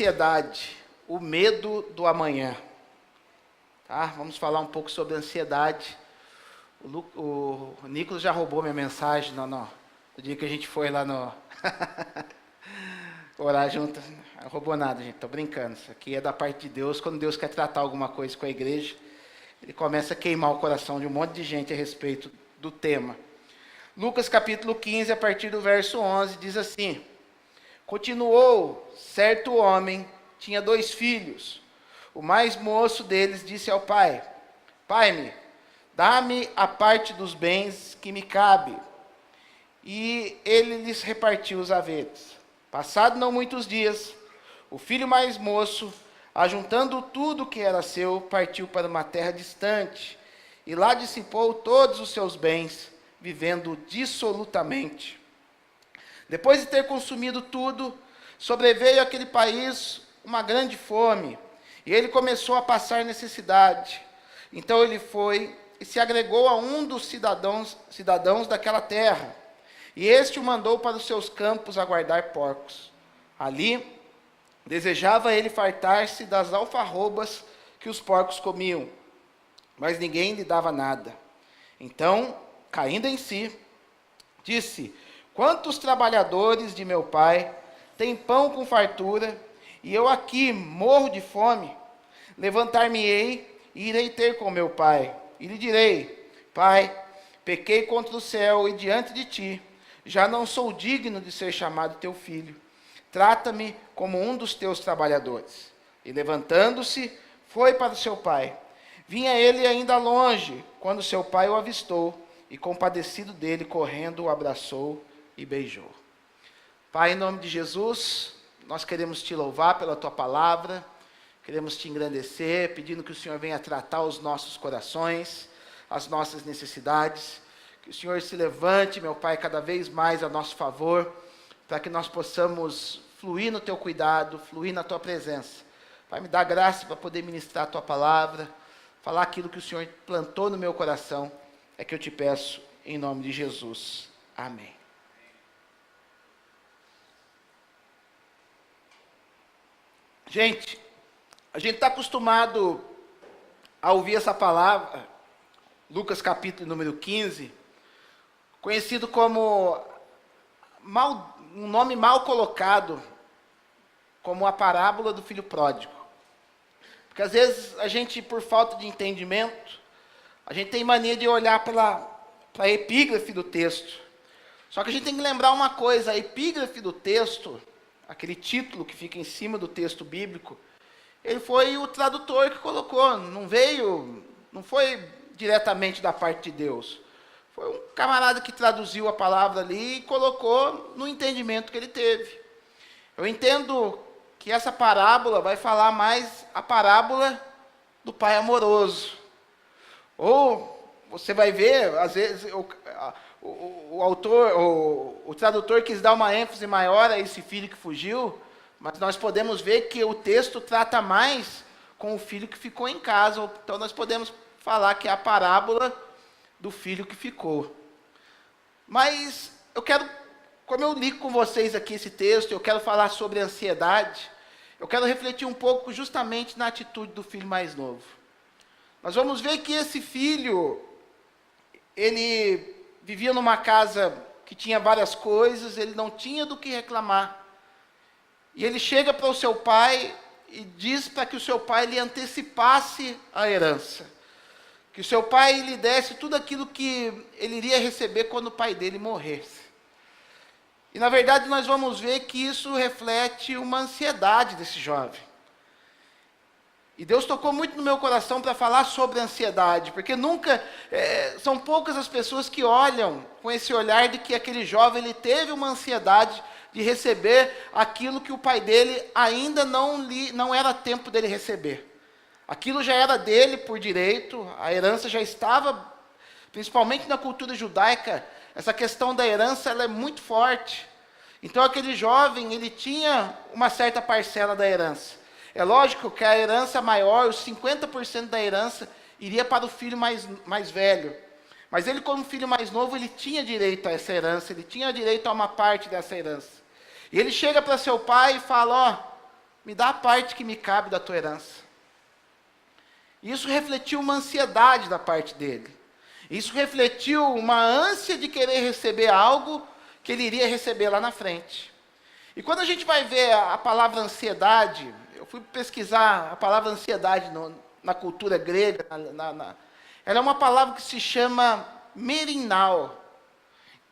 ansiedade, o medo do amanhã. Tá? Vamos falar um pouco sobre ansiedade. O Nicolas já roubou minha mensagem no dia que a gente foi lá no orar junto. Não roubou nada, gente, tô brincando. Isso aqui é da parte de Deus. Quando Deus quer tratar alguma coisa com a igreja, Ele começa a queimar o coração de um monte de gente a respeito do tema. Lucas capítulo 15, a partir do verso 11, diz assim: Continuou, certo homem tinha 2 filhos. O mais moço deles disse ao pai: Pai-me, dá-me a parte dos bens que me cabe. E ele lhes repartiu os haveres. Passado não muitos dias, o filho mais moço, ajuntando tudo que era seu, partiu para uma terra distante, e lá dissipou todos os seus bens, vivendo dissolutamente. Depois de ter consumido tudo, sobreveio àquele país uma grande fome, e ele começou a passar necessidade. Então ele foi e se agregou a um dos cidadãos daquela terra, e este o mandou para os seus campos a guardar porcos. Ali, desejava ele fartar-se das alfarrobas que os porcos comiam, mas ninguém lhe dava nada. Então, caindo em si, disse: Quantos trabalhadores de meu pai têm pão com fartura, e eu aqui morro de fome? Levantar-me-ei e irei ter com meu pai, e lhe direi: Pai, pequei contra o céu e diante de ti, já não sou digno de ser chamado teu filho. Trata-me como um dos teus trabalhadores. E levantando-se, foi para o seu pai. Vinha ele ainda longe, quando seu pai o avistou, e compadecido dele, correndo, o abraçou e beijou. Pai, em nome de Jesus, nós queremos te louvar pela tua palavra, queremos te engrandecer, pedindo que o Senhor venha tratar os nossos corações, as nossas necessidades, que o Senhor se levante, meu Pai, cada vez mais a nosso favor, para que nós possamos fluir no teu cuidado, fluir na tua presença. Pai, me dá graça para poder ministrar a tua palavra, falar aquilo que o Senhor plantou no meu coração, é que eu te peço, em nome de Jesus. Amém. Gente, a gente está acostumado a ouvir essa palavra, Lucas capítulo número 15, conhecido como um nome mal colocado, como a parábola do filho pródigo. Porque às vezes a gente, por falta de entendimento, a gente tem mania de olhar para a epígrafe do texto. Só que a gente tem que lembrar uma coisa: a epígrafe do texto, aquele título que fica em cima do texto bíblico, ele foi o tradutor que colocou, não foi diretamente da parte de Deus. Foi um camarada que traduziu a palavra ali e colocou no entendimento que ele teve. Eu entendo que essa parábola vai falar mais a parábola do pai amoroso. Ou você vai ver, às vezes, o autor, o tradutor quis dar uma ênfase maior a esse filho que fugiu, mas nós podemos ver que o texto trata mais com o filho que ficou em casa. Então nós podemos falar que é a parábola do filho que ficou. Mas eu quero, como eu li com vocês aqui esse texto, eu quero falar sobre ansiedade, eu quero refletir um pouco justamente na atitude do filho mais novo. Nós vamos ver que esse filho, ele vivia numa casa que tinha várias coisas, ele não tinha do que reclamar. E ele chega para o seu pai e diz para que o seu pai lhe antecipasse a herança. Que o seu pai lhe desse tudo aquilo que ele iria receber quando o pai dele morresse. E na verdade nós vamos ver que isso reflete uma ansiedade desse jovem. E Deus tocou muito no meu coração para falar sobre ansiedade, porque são poucas as pessoas que olham com esse olhar de que aquele jovem ele teve uma ansiedade de receber aquilo que o pai dele ainda não era tempo dele receber. Aquilo já era dele por direito, a herança já estava, principalmente na cultura judaica, essa questão da herança ela é muito forte. Então aquele jovem, ele tinha uma certa parcela da herança. É lógico que a herança maior, os 50% da herança, iria para o filho mais velho. Mas ele, como filho mais novo, ele tinha direito a essa herança, ele tinha direito a uma parte dessa herança. E ele chega para seu pai e fala: me dá a parte que me cabe da tua herança. Isso refletiu uma ansiedade da parte dele. Isso refletiu uma ânsia de querer receber algo que ele iria receber lá na frente. E quando a gente vai ver a palavra ansiedade, eu fui pesquisar a palavra ansiedade na cultura grega, ela é uma palavra que se chama merinal,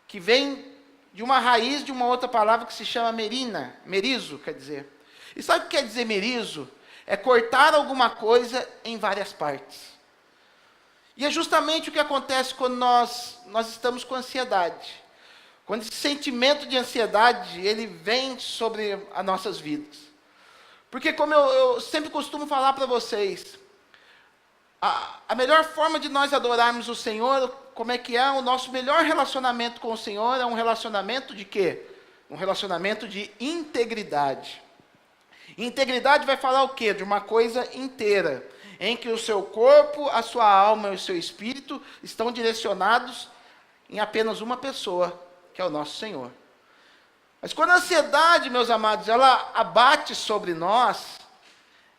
que vem de uma raiz de uma outra palavra que se chama merina, merizo, quer dizer. E sabe o que quer dizer merizo? É cortar alguma coisa em várias partes. E é justamente o que acontece quando nós estamos com ansiedade. Quando esse sentimento de ansiedade, ele vem sobre as nossas vidas. Porque como eu sempre costumo falar para vocês, a melhor forma de nós adorarmos o Senhor, como é que é? O nosso melhor relacionamento com o Senhor é um relacionamento de quê? Um relacionamento de integridade. Integridade vai falar o quê? De uma coisa inteira, em que o seu corpo, a sua alma e o seu espírito estão direcionados em apenas uma pessoa, que é o nosso Senhor. Mas quando a ansiedade, meus amados, ela abate sobre nós,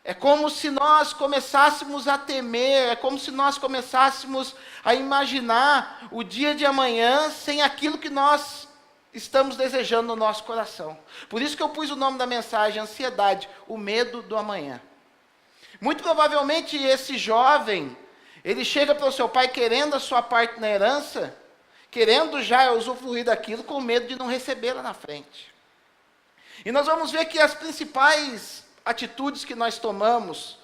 é como se nós começássemos a temer, é como se nós começássemos a imaginar o dia de amanhã sem aquilo que nós estamos desejando no nosso coração. Por isso que eu pus o nome da mensagem, ansiedade, o medo do amanhã. Muito provavelmente esse jovem, ele chega para o seu pai querendo a sua parte na herança, querendo já usufruir daquilo, com medo de não receber lá na frente. E nós vamos ver que as principais atitudes que nós tomamos,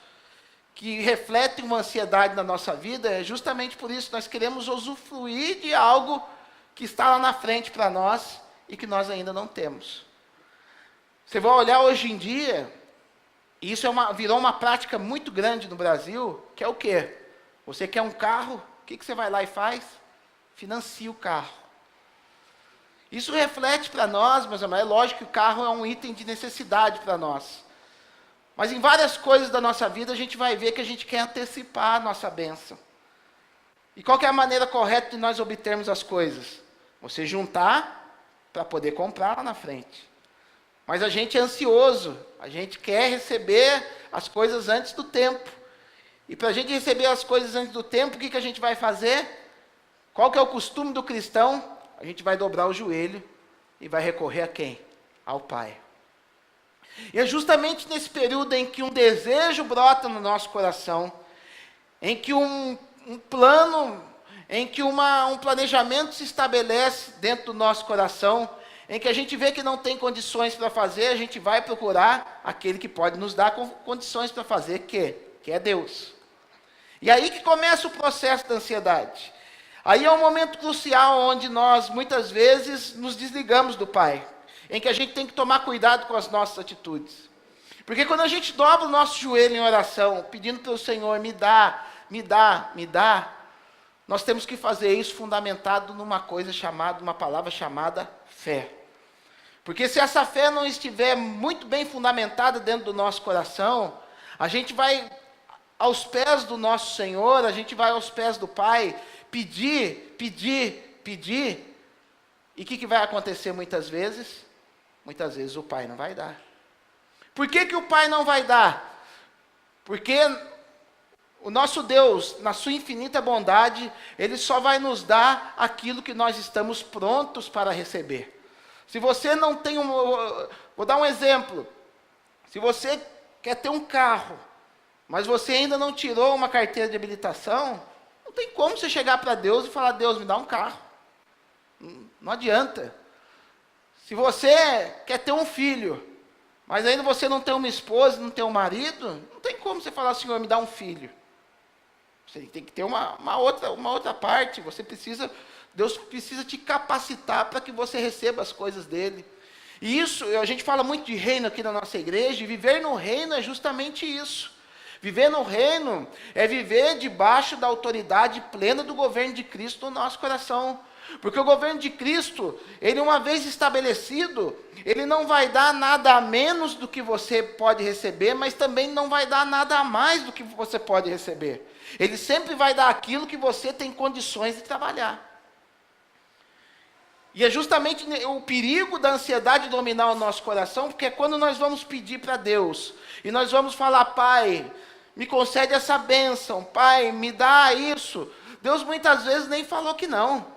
que refletem uma ansiedade na nossa vida, é justamente por isso, nós queremos usufruir de algo que está lá na frente para nós e que nós ainda não temos. Você vai olhar hoje em dia, e isso virou uma prática muito grande no Brasil, que é o quê? Você quer um carro, o que você vai lá e faz? Financia o carro. Isso reflete para nós, meus amados, é lógico que o carro é um item de necessidade para nós. Mas em várias coisas da nossa vida, a gente vai ver que a gente quer antecipar a nossa bênção. E qual que é a maneira correta de nós obtermos as coisas? Você juntar para poder comprar lá na frente. Mas a gente é ansioso, a gente quer receber as coisas antes do tempo. E para a gente receber as coisas antes do tempo, o que a gente vai fazer? Qual que é o costume do cristão? A gente vai dobrar o joelho e vai recorrer a quem? Ao Pai. E é justamente nesse período em que um desejo brota no nosso coração, em que um plano, em que um planejamento se estabelece dentro do nosso coração, em que a gente vê que não tem condições para fazer, a gente vai procurar aquele que pode nos dar condições para fazer, que é Deus. E aí que começa o processo da ansiedade. Aí é um momento crucial onde nós, muitas vezes, nos desligamos do Pai, em que a gente tem que tomar cuidado com as nossas atitudes. Porque quando a gente dobra o nosso joelho em oração, pedindo para o Senhor, me dá, nós temos que fazer isso fundamentado numa palavra chamada fé. Porque se essa fé não estiver muito bem fundamentada dentro do nosso coração, a gente vai aos pés do nosso Senhor, a gente vai aos pés do Pai, pedir, e o que vai acontecer muitas vezes? Muitas vezes o Pai não vai dar. Por que o Pai não vai dar? Porque o nosso Deus, na sua infinita bondade, Ele só vai nos dar aquilo que nós estamos prontos para receber. Se você não tem vou dar um exemplo. Se você quer ter um carro, mas você ainda não tirou uma carteira de habilitação, não tem como você chegar para Deus e falar, Deus, me dá um carro. Não adianta. Se você quer ter um filho, mas ainda você não tem uma esposa, não tem um marido, não tem como você falar, Senhor, me dá um filho. Você tem que ter uma outra parte, Deus precisa te capacitar para que você receba as coisas dele. E isso, a gente fala muito de reino aqui na nossa igreja, e viver no reino é justamente isso. Viver no reino é viver debaixo da autoridade plena do governo de Cristo no nosso coração. Porque o governo de Cristo, ele uma vez estabelecido, ele não vai dar nada a menos do que você pode receber, mas também não vai dar nada a mais do que você pode receber. Ele sempre vai dar aquilo que você tem condições de trabalhar. E é justamente o perigo da ansiedade dominar o nosso coração, porque é quando nós vamos pedir para Deus, e nós vamos falar, Pai, me concede essa bênção, Pai, me dá isso. Deus muitas vezes nem falou que não.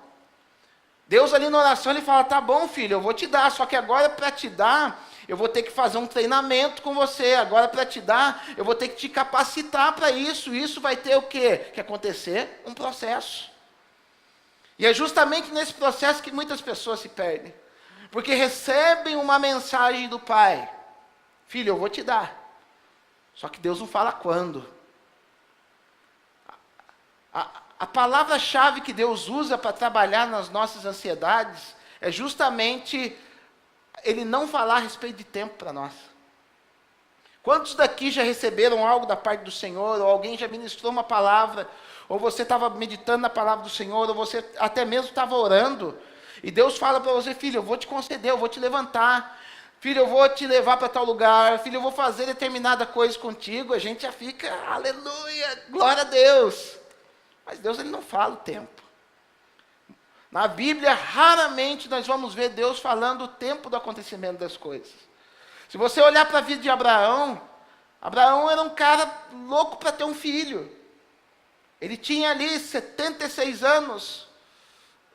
Deus ali na oração, ele fala, tá bom filho, eu vou te dar, só que agora para te dar, eu vou ter que fazer um treinamento com você, agora para te dar, eu vou ter que te capacitar para isso, isso vai ter o quê? Que acontecer um processo. E é justamente nesse processo que muitas pessoas se perdem. Porque recebem uma mensagem do Pai. Filho, eu vou te dar. Só que Deus não fala quando. A palavra-chave que Deus usa para trabalhar nas nossas ansiedades é justamente Ele não falar a respeito de tempo para nós. Quantos daqui já receberam algo da parte do Senhor, ou alguém já ministrou uma palavra, ou você estava meditando na palavra do Senhor, ou você até mesmo estava orando, e Deus fala para você, filho, eu vou te conceder, eu vou te levantar, filho, eu vou te levar para tal lugar, filho, eu vou fazer determinada coisa contigo, a gente já fica, aleluia, glória a Deus. Mas Deus, Ele não fala o tempo. Na Bíblia, raramente nós vamos ver Deus falando o tempo do acontecimento das coisas. Se você olhar para a vida de Abraão, Abraão era um cara louco para ter um filho. Ele tinha ali 76 anos,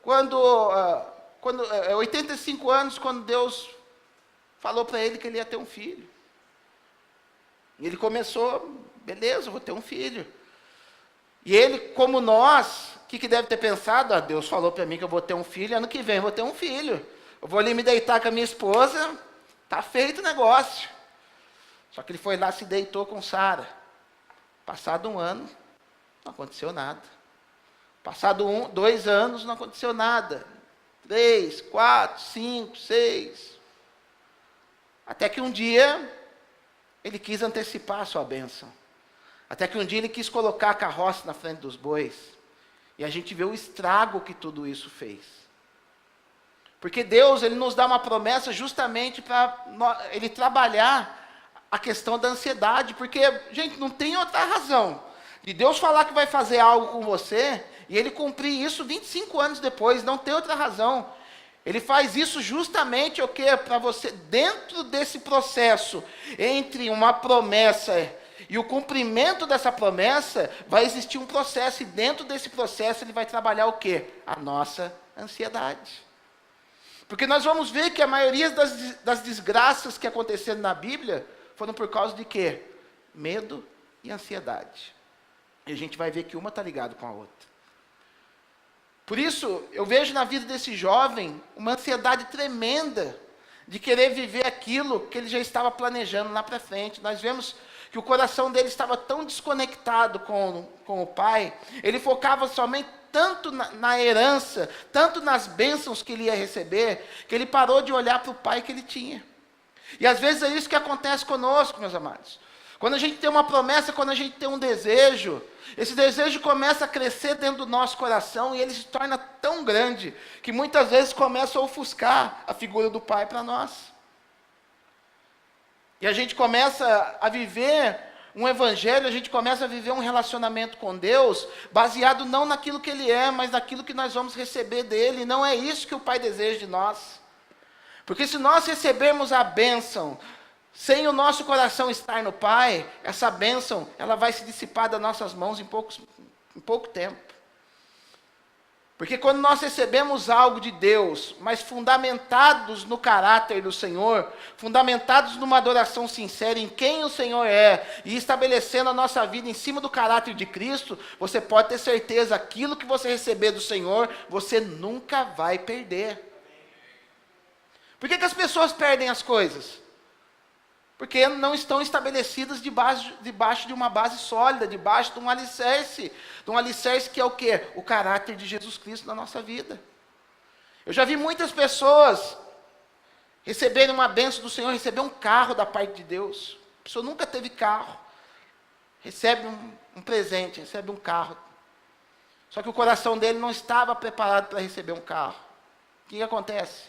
85 anos, quando Deus falou para ele que ele ia ter um filho. E ele começou, beleza, eu vou ter um filho. E ele, como nós, o que deve ter pensado? Deus falou para mim que eu vou ter um filho, ano que vem eu vou ter um filho. Eu vou ali me deitar com a minha esposa, está feito o negócio. Só que ele foi lá, se deitou com Sara. Passado um ano, não aconteceu nada. Passado 2 anos, não aconteceu nada. 3, 4, 5, 6. Até que um dia, ele quis antecipar a sua bênção. Até que um dia ele quis colocar a carroça na frente dos bois. E a gente vê o estrago que tudo isso fez. Porque Deus, Ele nos dá uma promessa justamente para Ele trabalhar a questão da ansiedade. Porque, gente, não tem outra razão de Deus falar que vai fazer algo com você e Ele cumprir isso 25 anos depois. Não tem outra razão. Ele faz isso justamente o quê? Para você, dentro desse processo, entre uma promessa e o cumprimento dessa promessa, vai existir um processo, e dentro desse processo ele vai trabalhar o quê? A nossa ansiedade. Porque nós vamos ver que a maioria das desgraças que aconteceram na Bíblia foram por causa de quê? Medo e ansiedade. E a gente vai ver que uma está ligada com a outra. Por isso, eu vejo na vida desse jovem uma ansiedade tremenda de querer viver aquilo que ele já estava planejando lá para frente. Nós vemos que o coração dele estava tão desconectado com o pai, ele focava somente tanto na herança, tanto nas bênçãos que ele ia receber, que ele parou de olhar para o pai que ele tinha. E às vezes é isso que acontece conosco, meus amados. Quando a gente tem uma promessa, quando a gente tem um desejo, esse desejo começa a crescer dentro do nosso coração e ele se torna tão grande que muitas vezes começa a ofuscar a figura do pai para nós. E a gente começa a viver um evangelho, a gente começa a viver um relacionamento com Deus, baseado não naquilo que Ele é, mas naquilo que nós vamos receber dEle. Não é isso que o Pai deseja de nós. Porque se nós recebermos a bênção, sem o nosso coração estar no Pai, essa bênção, ela vai se dissipar das nossas mãos em pouco tempo. Porque quando nós recebemos algo de Deus, mas fundamentados no caráter do Senhor, fundamentados numa adoração sincera em quem o Senhor é, e estabelecendo a nossa vida em cima do caráter de Cristo, você pode ter certeza, aquilo que você receber do Senhor, você nunca vai perder. Por que as pessoas perdem as coisas? Porque não estão estabelecidas debaixo de uma base sólida, debaixo de um alicerce que é o quê? O caráter de Jesus Cristo na nossa vida. Eu já vi muitas pessoas receberem uma bênção do Senhor, receber um carro da parte de Deus. A pessoa nunca teve carro, recebe um presente, recebe um carro. Só que o coração dele não estava preparado para receber um carro. O que acontece?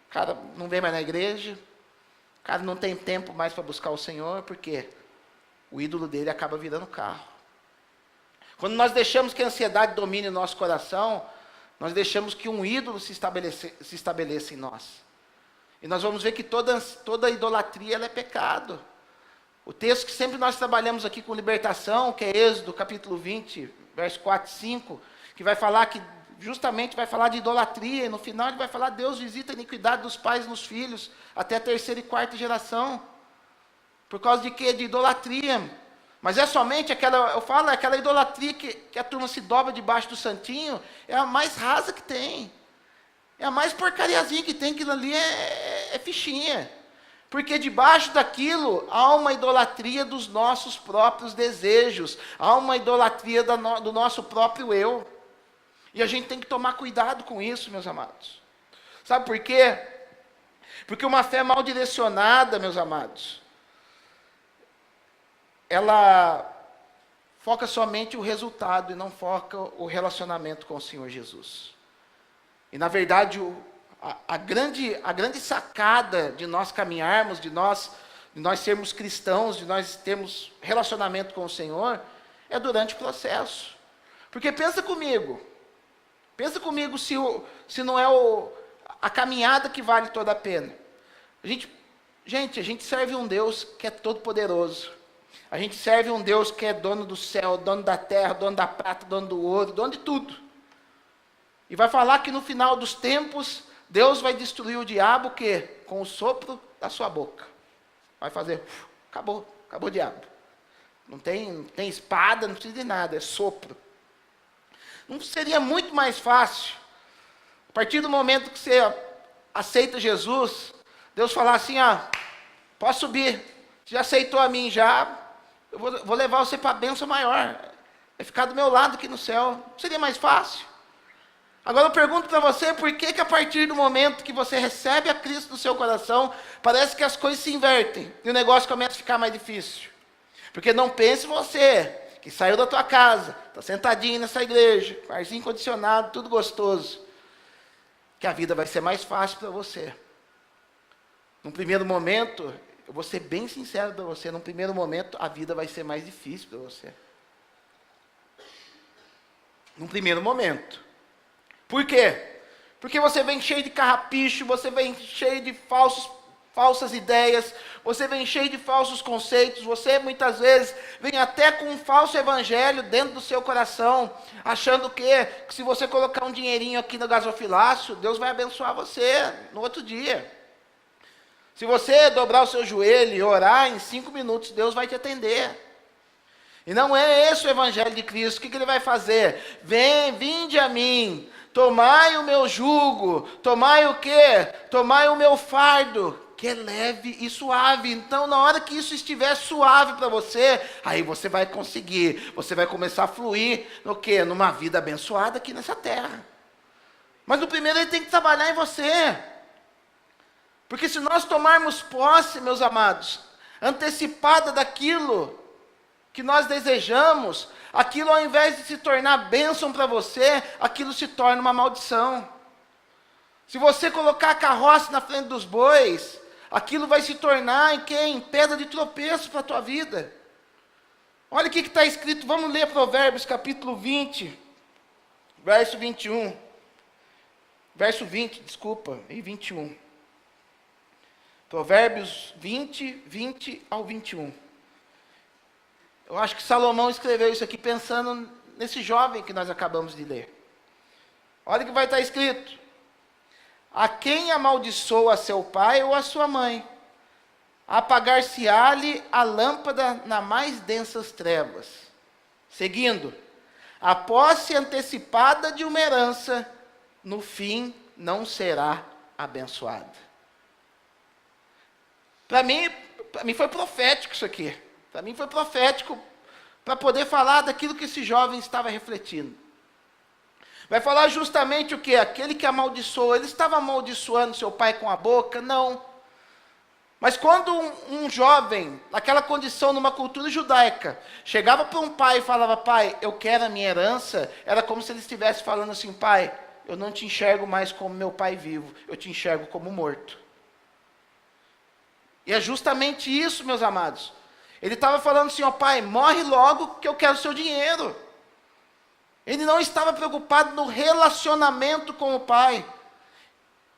O cara não vem mais na igreja, o cara não tem tempo mais para buscar o Senhor, porque o ídolo dele acaba virando carro. Quando nós deixamos que a ansiedade domine o nosso coração, nós deixamos que um ídolo se estabeleça em nós. E nós vamos ver que toda idolatria ela é pecado. O texto que sempre nós trabalhamos aqui com libertação, que é Êxodo capítulo 20, verso 4 e 5, que vai falar que justamente vai falar de idolatria, e no final ele vai falar: Deus visita a iniquidade dos pais nos filhos, até a terceira e quarta geração. Por causa de quê? De idolatria. Mas é somente aquela idolatria que a turma se dobra debaixo do santinho, é a mais rasa que tem. É a mais porcariazinha que tem, aquilo ali é fichinha. Porque debaixo daquilo há uma idolatria dos nossos próprios desejos, há uma idolatria do nosso próprio eu. E a gente tem que tomar cuidado com isso, meus amados. Sabe por quê? Porque uma fé mal direcionada, meus amados, ela foca somente o resultado e não foca o relacionamento com o Senhor Jesus. E na verdade, a grande sacada de nós caminharmos, de nós sermos cristãos, de nós termos relacionamento com o Senhor, é durante o processo. Porque pensa comigo se não é a caminhada que vale toda a pena. A gente serve um Deus que é todo poderoso. A gente serve um Deus que é dono do céu, dono da terra, dono da prata, dono do ouro, dono de tudo. E vai falar que no final dos tempos, Deus vai destruir o diabo, o quê? Com o sopro da sua boca. Vai fazer, acabou o diabo. Não tem espada, não precisa de nada, é sopro. Não seria muito mais fácil, a partir do momento que você aceita Jesus, Deus falar assim: pode subir, você já aceitou a mim já, eu vou levar você para a bênção maior, vai ficar do meu lado aqui no céu. Não seria mais fácil? Agora eu pergunto para você, por que a partir do momento que você recebe a Cristo no seu coração, parece que as coisas se invertem, e o negócio começa a ficar mais difícil? Porque não pense você, que saiu da tua casa, está sentadinho nessa igreja, com arzinho condicionado, tudo gostoso, que a vida vai ser mais fácil para você. Num primeiro momento, eu vou ser bem sincero para você, num primeiro momento a vida vai ser mais difícil para você. Num primeiro momento. Por quê? Porque você vem cheio de carrapicho, você vem cheio de falsas ideias, você vem cheio de falsos conceitos, você muitas vezes vem até com um falso evangelho dentro do seu coração, achando que se você colocar um dinheirinho aqui no gasofilácio, Deus vai abençoar você no outro dia. Se você dobrar o seu joelho e orar, em 5 minutos Deus vai te atender. E não é esse o evangelho de Cristo. O que ele vai fazer? Vinde a mim, tomai o meu jugo, tomai o quê? Tomai o meu fardo, que é leve e suave. Então, na hora que isso estiver suave para você, aí você vai conseguir, você vai começar a fluir no quê? Numa vida abençoada aqui nessa terra. Mas no primeiro ele tem que trabalhar em você. Porque se nós tomarmos posse, meus amados, antecipada daquilo que nós desejamos, aquilo ao invés de se tornar bênção para você, aquilo se torna uma maldição. Se você colocar a carroça na frente dos bois, aquilo vai se tornar em pedra de tropeço para a tua vida. Olha o que está escrito, vamos ler Provérbios capítulo 20, verso 21. Verso 20, desculpa, e 21. Provérbios 20 ao 21. Eu acho que Salomão escreveu isso aqui pensando nesse jovem que nós acabamos de ler. Olha o que vai estar escrito. A quem amaldiçoa seu pai ou a sua mãe, apagar-se-á-lhe a lâmpada nas mais densas trevas. Seguindo, a posse antecipada de uma herança, no fim não será abençoada. Para mim foi profético isso aqui. Para mim foi profético para poder falar daquilo que esse jovem estava refletindo. Vai falar justamente o quê? Aquele que amaldiçoou, ele estava amaldiçoando seu pai com a boca? Não. Mas quando um jovem, naquela condição, numa cultura judaica, chegava para um pai e falava: pai, eu quero a minha herança, era como se ele estivesse falando assim: pai, eu não te enxergo mais como meu pai vivo, eu te enxergo como morto. E é justamente isso, meus amados. Ele estava falando assim: ó pai, morre logo que eu quero o seu dinheiro. Ele não estava preocupado no relacionamento com o pai.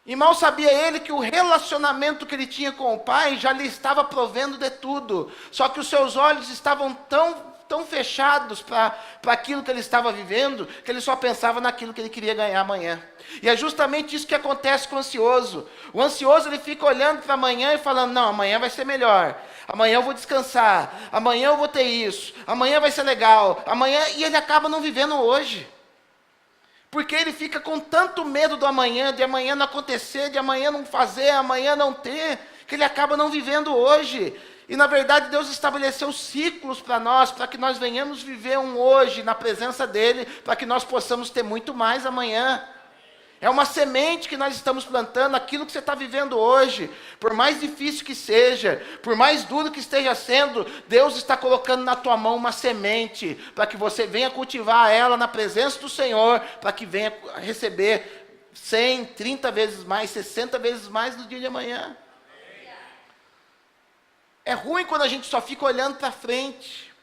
E mal sabia ele que o relacionamento que ele tinha com o pai já lhe estava provendo de tudo. Só que os seus olhos estavam tão fechados para aquilo que ele estava vivendo, que ele só pensava naquilo que ele queria ganhar amanhã. E é justamente isso que acontece com o ansioso. O ansioso, ele fica olhando para amanhã e falando, não, amanhã vai ser melhor. Amanhã eu vou descansar. Amanhã eu vou ter isso. Amanhã vai ser legal. Amanhã... E ele acaba não vivendo hoje. Porque ele fica com tanto medo do amanhã, de amanhã não acontecer, de amanhã não fazer, amanhã não ter, que ele acaba não vivendo hoje. E na verdade Deus estabeleceu ciclos para nós, para que nós venhamos viver um hoje na presença dEle, para que nós possamos ter muito mais amanhã. É uma semente que nós estamos plantando, aquilo que você está vivendo hoje, por mais difícil que seja, por mais duro que esteja sendo, Deus está colocando na tua mão uma semente, para que você venha cultivar ela na presença do Senhor, para que venha receber 100, 30 vezes mais, 60 vezes mais no dia de amanhã. É ruim quando a gente só fica olhando para frente.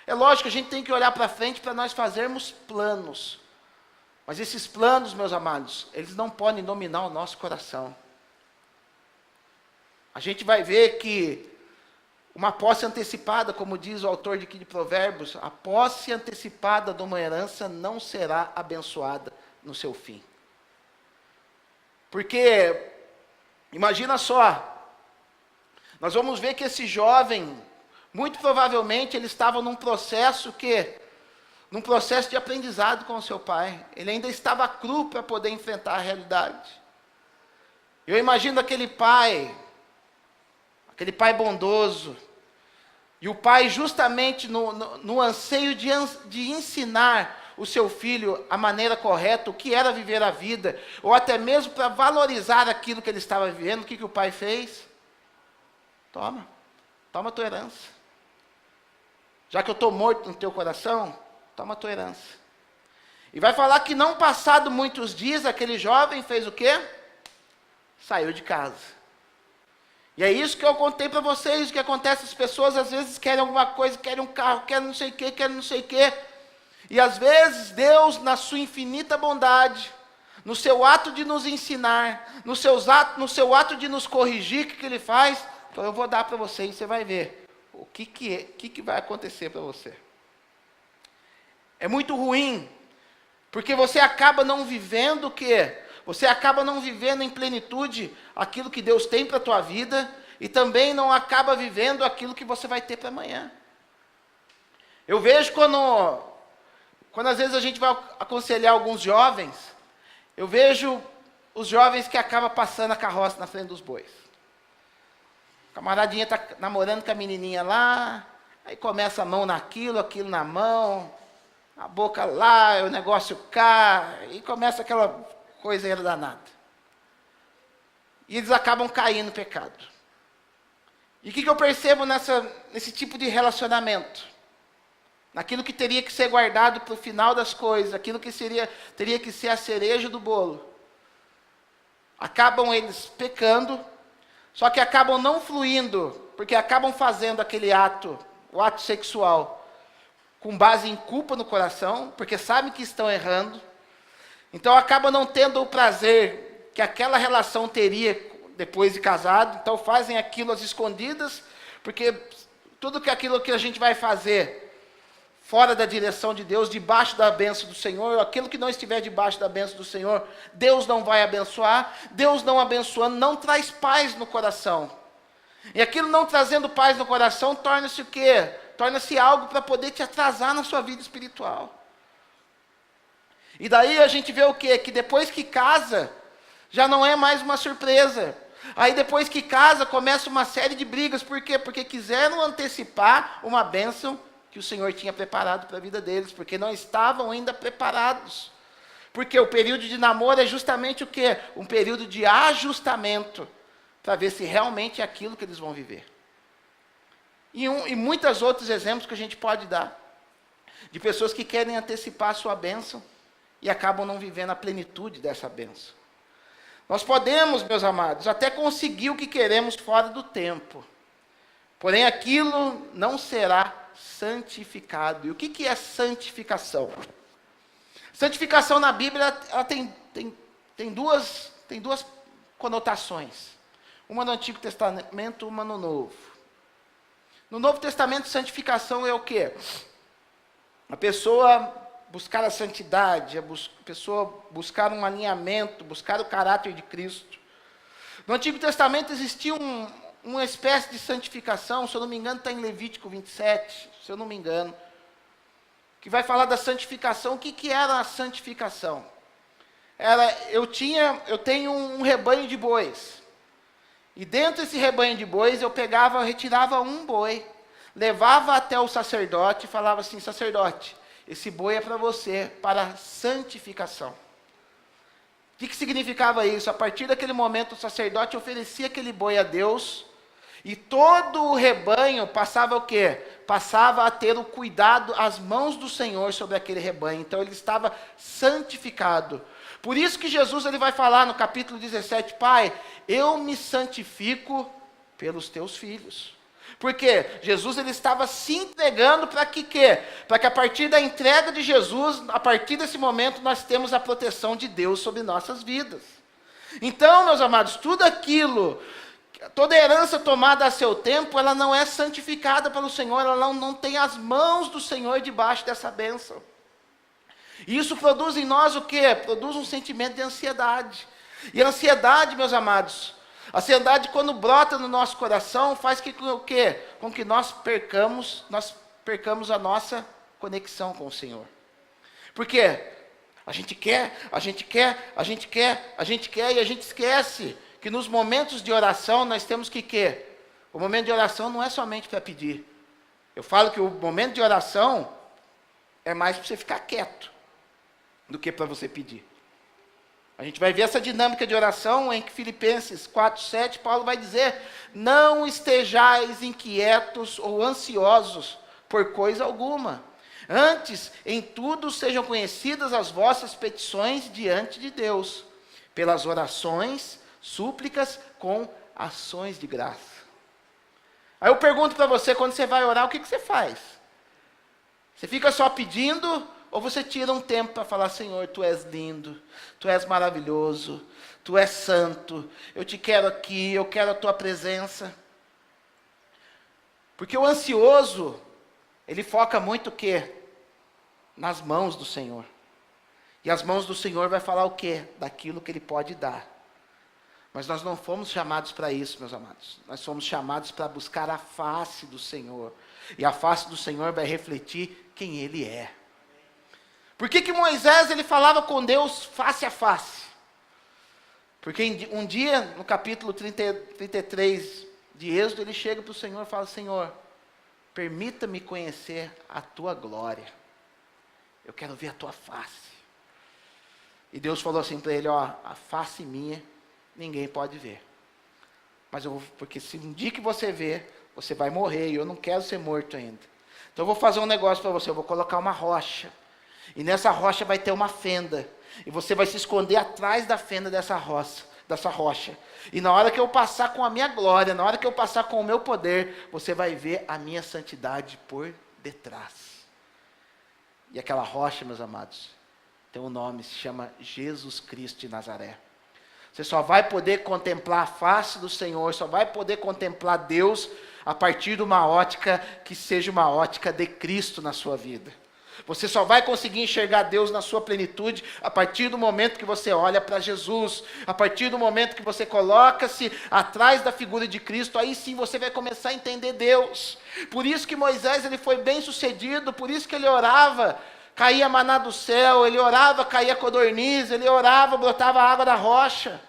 É lógico que a gente tem que olhar para frente para nós fazermos planos. Mas esses planos, meus amados, eles não podem dominar o nosso coração. A gente vai ver que uma posse antecipada, como diz o autor de Provérbios, a posse antecipada de uma herança não será abençoada no seu fim. Porque, imagina só, nós vamos ver que esse jovem, muito provavelmente, ele estava num processo de aprendizado com o seu pai. Ele ainda estava cru para poder enfrentar a realidade. Eu imagino aquele pai bondoso, e o pai justamente no anseio de ensinar o seu filho a maneira correta, o que era viver a vida, ou até mesmo para valorizar aquilo que ele estava vivendo, o que o pai fez? Toma a tua herança. Já que eu estou morto no teu coração, toma a tua herança. E vai falar que não passado muitos dias, aquele jovem fez o quê? Saiu de casa. E é isso que eu contei para vocês, o que acontece, as pessoas às vezes querem alguma coisa, querem um carro, querem não sei o quê. E às vezes Deus, na sua infinita bondade, no seu ato de nos ensinar, no seu ato de nos corrigir, o que Ele faz? Então eu vou dar para você e você vai ver o que vai acontecer para você. É muito ruim, porque você acaba não vivendo o quê? Você acaba não vivendo em plenitude aquilo que Deus tem para a tua vida, e também não acaba vivendo aquilo que você vai ter para amanhã. Eu vejo quando às vezes a gente vai aconselhar alguns jovens, eu vejo os jovens que acabam passando a carroça na frente dos bois. A camaradinha está namorando com a menininha lá, aí começa a mão naquilo, aquilo na mão, a boca lá, o negócio cá, e começa aquela coisa danada. E eles acabam caindo no pecado. E o que eu percebo nesse tipo de relacionamento? Naquilo que teria que ser guardado para o final das coisas, aquilo que teria que ser a cereja do bolo. Acabam eles pecando, só que acabam não fluindo, porque acabam fazendo aquele ato, o ato sexual, com base em culpa no coração, porque sabem que estão errando. Então acabam não tendo o prazer que aquela relação teria depois de casado. Então fazem aquilo às escondidas, porque tudo aquilo que a gente vai fazer fora da direção de Deus, debaixo da bênção do Senhor, aquilo que não estiver debaixo da bênção do Senhor, Deus não vai abençoar. Deus não abençoando, não traz paz no coração. E aquilo não trazendo paz no coração, torna-se o quê? Torna-se algo para poder te atrasar na sua vida espiritual. E daí a gente vê o quê? Que depois que casa, já não é mais uma surpresa. Aí depois que casa, começa uma série de brigas. Por quê? Porque quiseram antecipar uma bênção que o Senhor tinha preparado para a vida deles, porque não estavam ainda preparados. Porque o período de namoro é justamente o quê? Um período de ajustamento, para ver se realmente é aquilo que eles vão viver. E muitos outros exemplos que a gente pode dar, de pessoas que querem antecipar a sua bênção, e acabam não vivendo a plenitude dessa bênção. Nós podemos, meus amados, até conseguir o que queremos fora do tempo. Porém, aquilo não será santificado. E o que é santificação? Santificação na Bíblia, ela tem duas conotações. Uma no Antigo Testamento, uma no Novo. No Novo Testamento, santificação é o quê? A pessoa buscar a santidade, a pessoa buscar um alinhamento, buscar o caráter de Cristo. No Antigo Testamento existia uma espécie de santificação, se eu não me engano está em Levítico 27, se eu não me engano, que vai falar da santificação. O que era a santificação? Eu tenho um rebanho de bois, e dentro desse rebanho de bois eu retirava um boi, levava até o sacerdote e falava assim: sacerdote, esse boi é para você, para santificação. O que significava isso? A partir daquele momento o sacerdote oferecia aquele boi a Deus, e todo o rebanho passava o quê? Passava a ter o cuidado, as mãos do Senhor sobre aquele rebanho. Então ele estava santificado. Por isso que Jesus ele vai falar no capítulo 17, Pai, eu me santifico pelos teus filhos. Porque Jesus ele estava se entregando para que quê? Para que a partir da entrega de Jesus, a partir desse momento, nós temos a proteção de Deus sobre nossas vidas. Então, meus amados, tudo aquilo, toda herança tomada a seu tempo, ela não é santificada pelo Senhor, ela não tem as mãos do Senhor debaixo dessa bênção. E isso produz em nós o quê? Produz um sentimento de ansiedade. E a ansiedade, meus amados, a ansiedade quando brota no nosso coração, faz o quê? Com que nós percamos a nossa conexão com o Senhor. Por quê? A gente quer, e a gente esquece que nos momentos de oração nós temos que quê? O momento de oração não é somente para pedir. Eu falo que o momento de oração é mais para você ficar quieto do que para você pedir. A gente vai ver essa dinâmica de oração em que Filipenses 4:7, Paulo vai dizer: não estejais inquietos ou ansiosos por coisa alguma. Antes, em tudo sejam conhecidas as vossas petições diante de Deus, pelas orações, súplicas, com ações de graça. Aí eu pergunto para você, quando você vai orar, o que você faz? Você fica só pedindo, ou você tira um tempo para falar: Senhor, Tu és lindo, Tu és maravilhoso, Tu és santo, eu Te quero aqui, eu quero a Tua presença. Porque o ansioso, ele foca muito o quê? Nas mãos do Senhor. E as mãos do Senhor vai falar o quê? Daquilo que Ele pode dar. Mas nós não fomos chamados para isso, meus amados. Nós fomos chamados para buscar a face do Senhor. E a face do Senhor vai refletir quem Ele é. Por que Moisés ele falava com Deus face a face? Porque um dia, no capítulo 33 de Êxodo, ele chega para o Senhor e fala: Senhor, permita-me conhecer a Tua glória. Eu quero ver a Tua face. E Deus falou assim para ele: ó, a face minha ninguém pode ver. Mas porque se um dia que você ver, você vai morrer, e eu não quero ser morto ainda. Então eu vou fazer um negócio para você, eu vou colocar uma rocha. E nessa rocha vai ter uma fenda. E você vai se esconder atrás da fenda dessa rocha. E na hora que eu passar com a minha glória, na hora que eu passar com o meu poder, você vai ver a minha santidade por detrás. E aquela rocha, meus amados, tem um nome, se chama Jesus Cristo de Nazaré. Você só vai poder contemplar a face do Senhor, só vai poder contemplar Deus a partir de uma ótica que seja uma ótica de Cristo na sua vida. Você só vai conseguir enxergar Deus na sua plenitude a partir do momento que você olha para Jesus, a partir do momento que você coloca-se atrás da figura de Cristo, aí sim você vai começar a entender Deus. Por isso que Moisés ele foi bem sucedido, por isso que ele orava, caía maná do céu, ele orava, caía codorniz, ele orava, brotava água da rocha.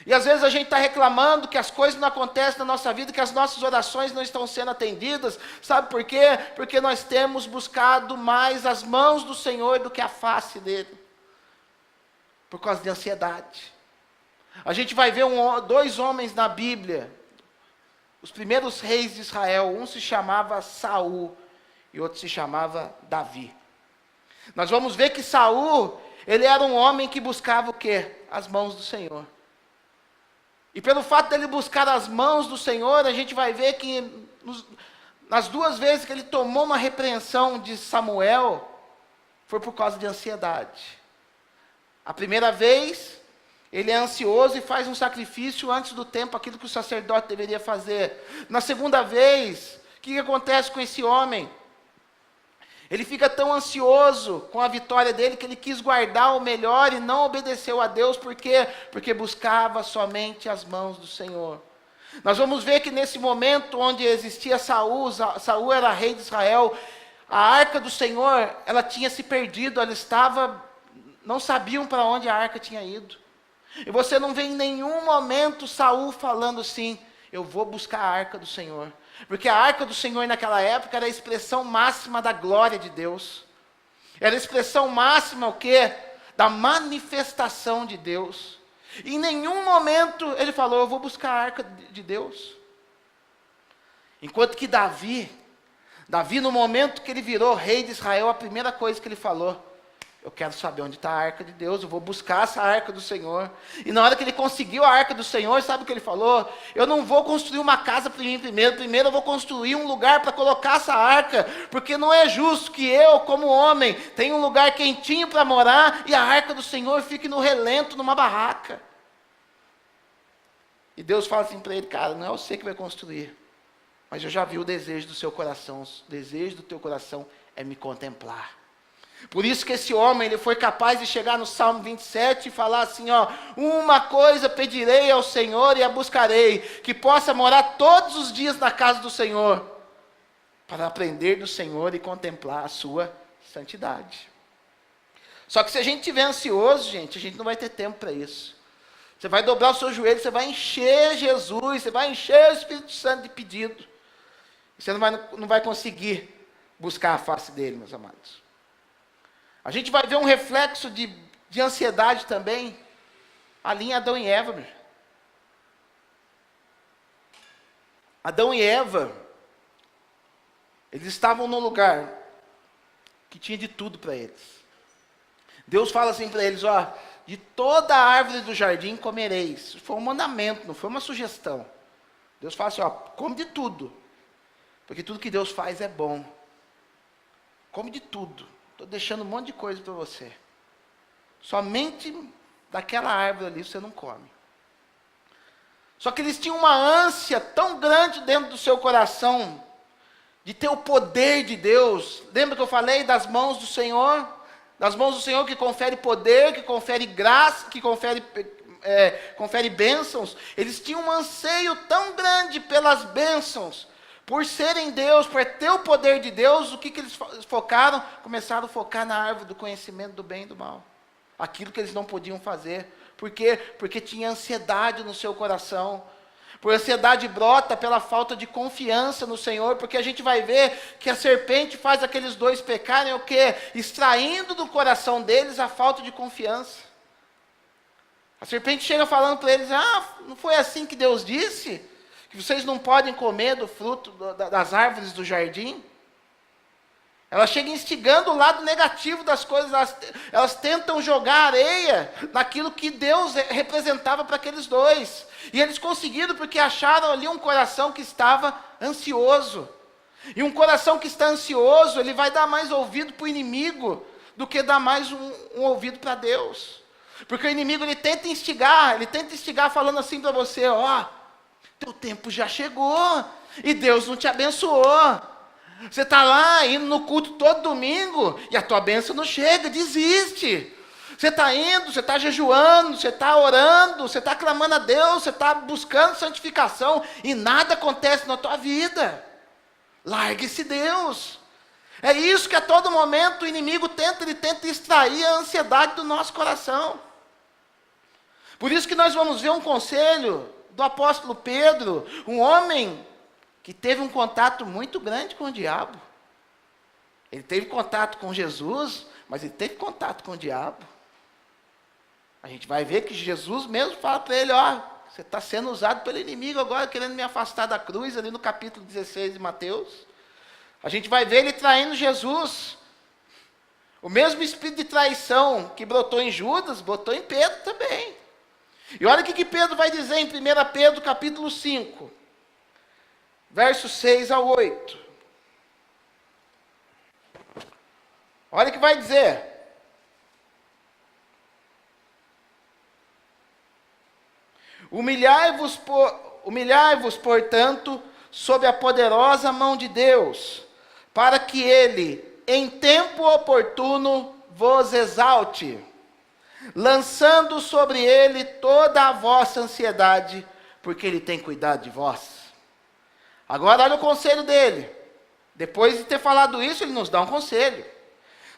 E às vezes a gente está reclamando que as coisas não acontecem na nossa vida, que as nossas orações não estão sendo atendidas. Sabe por quê? Porque nós temos buscado mais as mãos do Senhor do que a face dele. Por causa de ansiedade. A gente vai ver dois homens na Bíblia, os primeiros reis de Israel. Um se chamava Saul e outro se chamava Davi. Nós vamos ver que Saul, ele era um homem que buscava o quê? As mãos do Senhor. E pelo fato dele buscar as mãos do Senhor, a gente vai ver que nas duas vezes que ele tomou uma repreensão de Samuel, foi por causa de ansiedade. A primeira vez, ele é ansioso e faz um sacrifício antes do tempo, aquilo que o sacerdote deveria fazer. Na segunda vez, o que acontece com esse homem? Ele fica tão ansioso com a vitória dele que ele quis guardar o melhor e não obedeceu a Deus. Por quê? Porque buscava somente as mãos do Senhor. Nós vamos ver que nesse momento onde existia Saul, Saul era rei de Israel, a arca do Senhor, ela tinha se perdido, ela estava, não sabiam para onde a arca tinha ido. E você não vê em nenhum momento Saul falando assim, eu vou buscar a arca do Senhor. Porque a arca do Senhor naquela época era a expressão máxima da glória de Deus. Era a expressão máxima o quê? Da manifestação de Deus. E em nenhum momento ele falou, eu vou buscar a arca de Deus. Enquanto que Davi no momento que ele virou rei de Israel, a primeira coisa que ele falou, eu quero saber onde está a arca de Deus, eu vou buscar essa arca do Senhor. E na hora que ele conseguiu a arca do Senhor, sabe o que ele falou? Eu não vou construir uma casa para mim primeiro eu vou construir um lugar para colocar essa arca, porque não é justo que eu, como homem, tenha um lugar quentinho para morar, e a arca do Senhor fique no relento, numa barraca. E Deus fala assim para ele, cara, não é você que vai construir, mas eu já vi o desejo do seu coração, o desejo do teu coração é me contemplar. Por isso que esse homem, ele foi capaz de chegar no Salmo 27 e falar assim, ó, uma coisa pedirei ao Senhor e a buscarei, que possa morar todos os dias na casa do Senhor, para aprender do Senhor e contemplar a sua santidade. Só que se a gente estiver ansioso, gente, a gente não vai ter tempo para isso. Você vai dobrar o seu joelho, você vai encher Jesus, você vai encher o Espírito Santo de pedido. Você não vai conseguir buscar a face dele, meus amados. A gente vai ver um reflexo de ansiedade também, ali em Adão e Eva. Meu. Adão e Eva, eles estavam num lugar que tinha de tudo para eles. Deus fala assim para eles, ó, de toda a árvore do jardim comereis. Isso foi um mandamento, não foi uma sugestão. Deus fala assim, ó, come de tudo, porque tudo que Deus faz é bom. Come de tudo. Estou deixando um monte de coisa para você. Somente daquela árvore ali você não come. Só que eles tinham uma ânsia tão grande dentro do seu coração, de ter o poder de Deus. Lembra que eu falei das mãos do Senhor? Das mãos do Senhor que confere poder, que confere graça, que confere bênçãos. Eles tinham um anseio tão grande pelas bênçãos, por serem Deus, por ter o poder de Deus, o que eles focaram? Começaram a focar na árvore do conhecimento do bem e do mal. Aquilo que eles não podiam fazer. Por quê? Porque tinha ansiedade no seu coração. Por ansiedade brota pela falta de confiança no Senhor, porque a gente vai ver que a serpente faz aqueles dois pecarem o quê? Extraindo do coração deles a falta de confiança. A serpente chega falando para eles, não foi assim que Deus disse? Que vocês não podem comer do fruto das árvores do jardim. Ela chega instigando o lado negativo das coisas, elas tentam jogar areia naquilo que Deus representava para aqueles dois. E eles conseguiram porque acharam ali um coração que estava ansioso. E um coração que está ansioso, ele vai dar mais ouvido para o inimigo do que dar mais um ouvido para Deus. Porque o inimigo, ele tenta instigar falando assim para você, ó, teu tempo já chegou e Deus não te abençoou. Você está lá indo no culto todo domingo e a tua bênção não chega, desiste. Você está indo, você está jejuando, você está orando, você está clamando a Deus, você está buscando santificação e nada acontece na tua vida. Largue esse Deus. É isso que a todo momento o inimigo ele tenta extrair a ansiedade do nosso coração. Por isso que nós vamos ver um conselho do apóstolo Pedro, um homem que teve um contato muito grande com o diabo. Ele teve contato com Jesus, mas ele teve contato com o diabo. A gente vai ver que Jesus mesmo fala para ele, ó, você está sendo usado pelo inimigo agora, querendo me afastar da cruz, ali no capítulo 16 de Mateus. A gente vai ver ele traindo Jesus. O mesmo espírito de traição que brotou em Judas, brotou em Pedro também. E olha o que Pedro vai dizer em 1 Pedro capítulo 5, versos 6 a 8. Olha o que vai dizer. Humilhai-vos, portanto, sob a poderosa mão de Deus, para que Ele, em tempo oportuno, vos exalte, lançando sobre Ele toda a vossa ansiedade, porque Ele tem cuidado de vós. Agora olha o conselho dele. Depois de ter falado isso, Ele nos dá um conselho.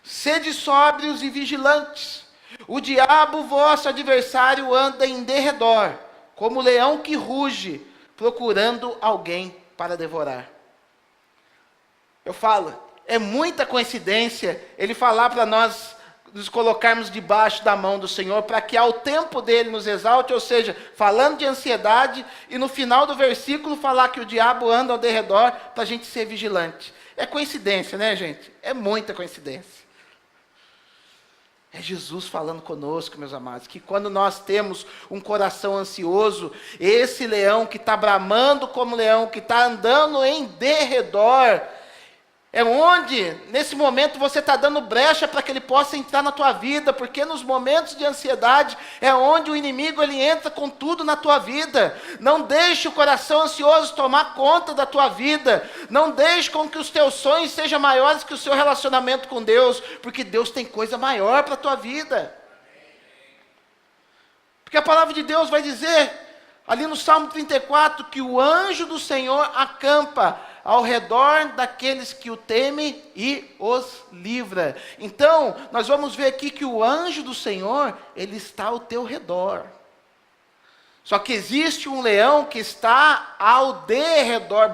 Sede sóbrios e vigilantes. O diabo, vosso adversário, anda em derredor, como leão que ruge, procurando alguém para devorar. Eu falo, é muita coincidência Ele falar para nós nos colocarmos debaixo da mão do Senhor, para que ao tempo dele nos exalte, ou seja, falando de ansiedade, e no final do versículo falar que o diabo anda ao derredor, para a gente ser vigilante. É coincidência, né, gente? É muita coincidência. É Jesus falando conosco, meus amados, que quando nós temos um coração ansioso, esse leão que está bramando como leão, que está andando em derredor, é onde, nesse momento, você está dando brecha para que ele possa entrar na tua vida, porque nos momentos de ansiedade, é onde o inimigo ele entra com tudo na tua vida. Não deixe o coração ansioso tomar conta da tua vida, não deixe com que os teus sonhos sejam maiores que o seu relacionamento com Deus, porque Deus tem coisa maior para a tua vida. Porque a palavra de Deus vai dizer, ali no Salmo 34, que o anjo do Senhor acampa ao redor daqueles que o temem e os livra. Então, nós vamos ver aqui que o anjo do Senhor, ele está ao teu redor. Só que existe um leão que está ao derredor,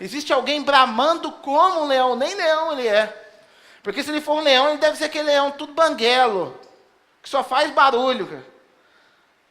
existe alguém bramando como um leão, nem leão ele é. Porque se ele for um leão, ele deve ser aquele leão tudo banguelo, que só faz barulho, cara.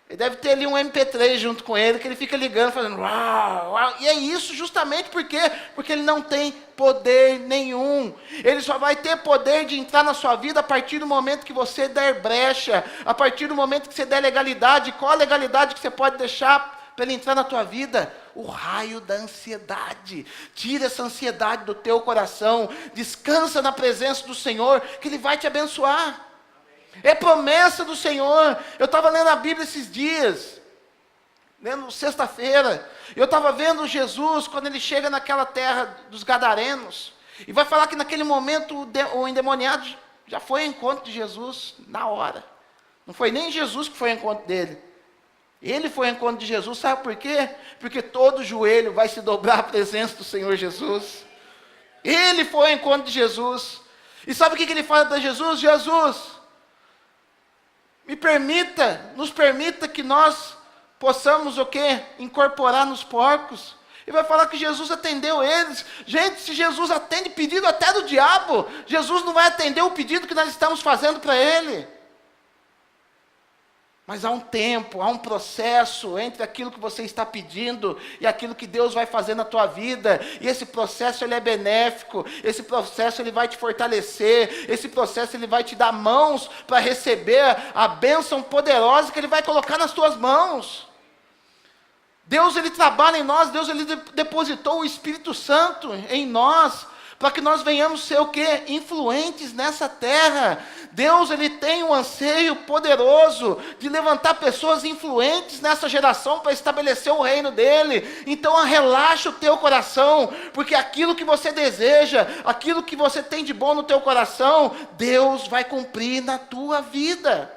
Ele deve ter ali um MP3 junto com ele, que ele fica ligando, fazendo uau, uau. E é isso justamente porque ele não tem poder nenhum. Ele só vai ter poder de entrar na sua vida a partir do momento que você der brecha, a partir do momento que você der legalidade. Qual a legalidade que você pode deixar para ele entrar na tua vida? O raio da ansiedade. Tira essa ansiedade do teu coração, descansa na presença do Senhor, que Ele vai te abençoar. É promessa do Senhor. Eu estava lendo a Bíblia esses dias, lendo sexta-feira, eu estava vendo Jesus, quando ele chega naquela terra dos Gadarenos, e vai falar que naquele momento o endemoniado já foi ao encontro de Jesus, na hora. Não foi nem Jesus que foi ao encontro dele. Ele foi ao encontro de Jesus, sabe por quê? Porque todo joelho vai se dobrar à presença do Senhor Jesus. Ele foi ao encontro de Jesus. E sabe o que ele fala para Jesus? Jesus, nos permita que nós possamos o quê? Incorporar nos porcos. E vai falar que Jesus atendeu eles. Gente, se Jesus atende pedido até do diabo, Jesus não vai atender o pedido que nós estamos fazendo para ele. Mas há um tempo, há um processo entre aquilo que você está pedindo e aquilo que Deus vai fazer na tua vida. E esse processo ele é benéfico, esse processo ele vai te fortalecer, esse processo ele vai te dar mãos para receber a bênção poderosa que Ele vai colocar nas tuas mãos. Deus ele trabalha em nós, Deus ele depositou o Espírito Santo em nós, para que nós venhamos ser o quê? Influentes nessa terra. Deus ele tem um anseio poderoso de levantar pessoas influentes nessa geração para estabelecer o reino dele. Então relaxa o teu coração, porque aquilo que você deseja, aquilo que você tem de bom no teu coração, Deus vai cumprir na tua vida.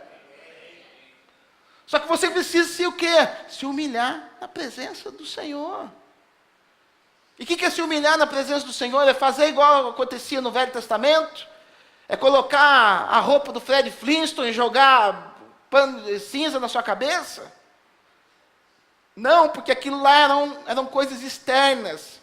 Só que você precisa se o quê? Se humilhar na presença do Senhor. E o que é se humilhar na presença do Senhor? É fazer igual acontecia no Velho Testamento? É colocar a roupa do Fred Flintstone e jogar pano de cinza na sua cabeça? Não, porque aquilo lá eram coisas externas.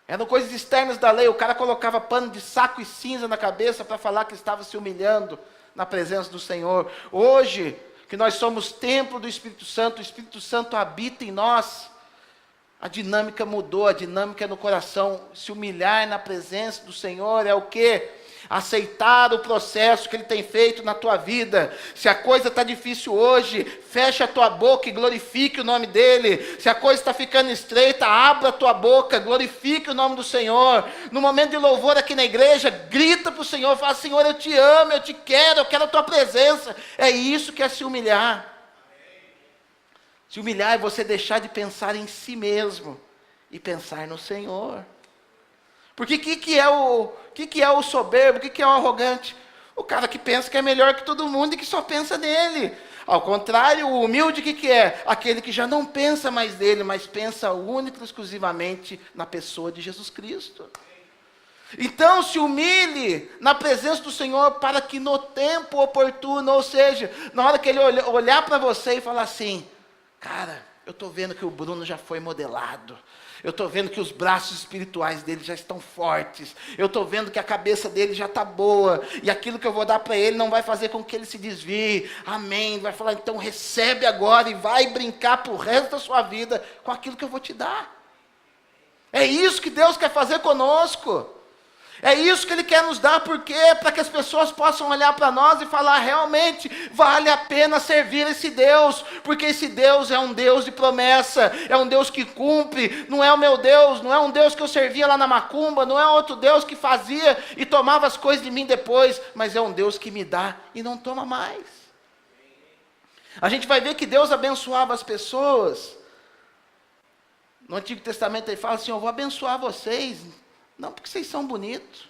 Eram coisas externas da lei. O cara colocava pano de saco e cinza na cabeça para falar que estava se humilhando na presença do Senhor. Hoje, que nós somos templo do Espírito Santo, o Espírito Santo habita em nós. A dinâmica mudou, a dinâmica é no coração. Se humilhar na presença do Senhor é o quê? aceitar o processo que Ele tem feito na tua vida. Se a coisa está difícil hoje, fecha a tua boca e glorifique o nome dEle. Se a coisa está ficando estreita, abra a tua boca, glorifique o nome do Senhor. No momento de louvor aqui na igreja, grita para o Senhor, fala: Senhor, eu te amo, eu te quero, eu quero a tua presença. É isso que é se humilhar. Se humilhar é você deixar de pensar em si mesmo e pensar no Senhor. Porque o que é o soberbo, o que é o arrogante? O cara que pensa que é melhor que todo mundo e que só pensa nele. Ao contrário, o humilde, o que é? Aquele que já não pensa mais nele, mas pensa única e exclusivamente na pessoa de Jesus Cristo. Então se humilhe na presença do Senhor para que no tempo oportuno, ou seja, na hora que Ele olhar para você e falar assim: cara, eu estou vendo que o Bruno já foi modelado. Eu estou vendo que os braços espirituais dele já estão fortes. Eu estou vendo que a cabeça dele já está boa. E aquilo que eu vou dar para ele não vai fazer com que ele se desvie. Amém. Vai falar: então recebe agora e vai brincar para o resto da sua vida com aquilo que eu vou te dar. É isso que Deus quer fazer conosco. É isso que Ele quer nos dar, porque para que as pessoas possam olhar para nós e falar: realmente vale a pena servir esse Deus, porque esse Deus é um Deus de promessa, é um Deus que cumpre. Não é o meu Deus, não é um Deus que eu servia lá na macumba, não é outro Deus que fazia e tomava as coisas de mim depois, mas é um Deus que me dá e não toma mais. A gente vai ver que Deus abençoava as pessoas. No Antigo Testamento Ele fala assim: eu vou abençoar vocês, não porque vocês são bonitos,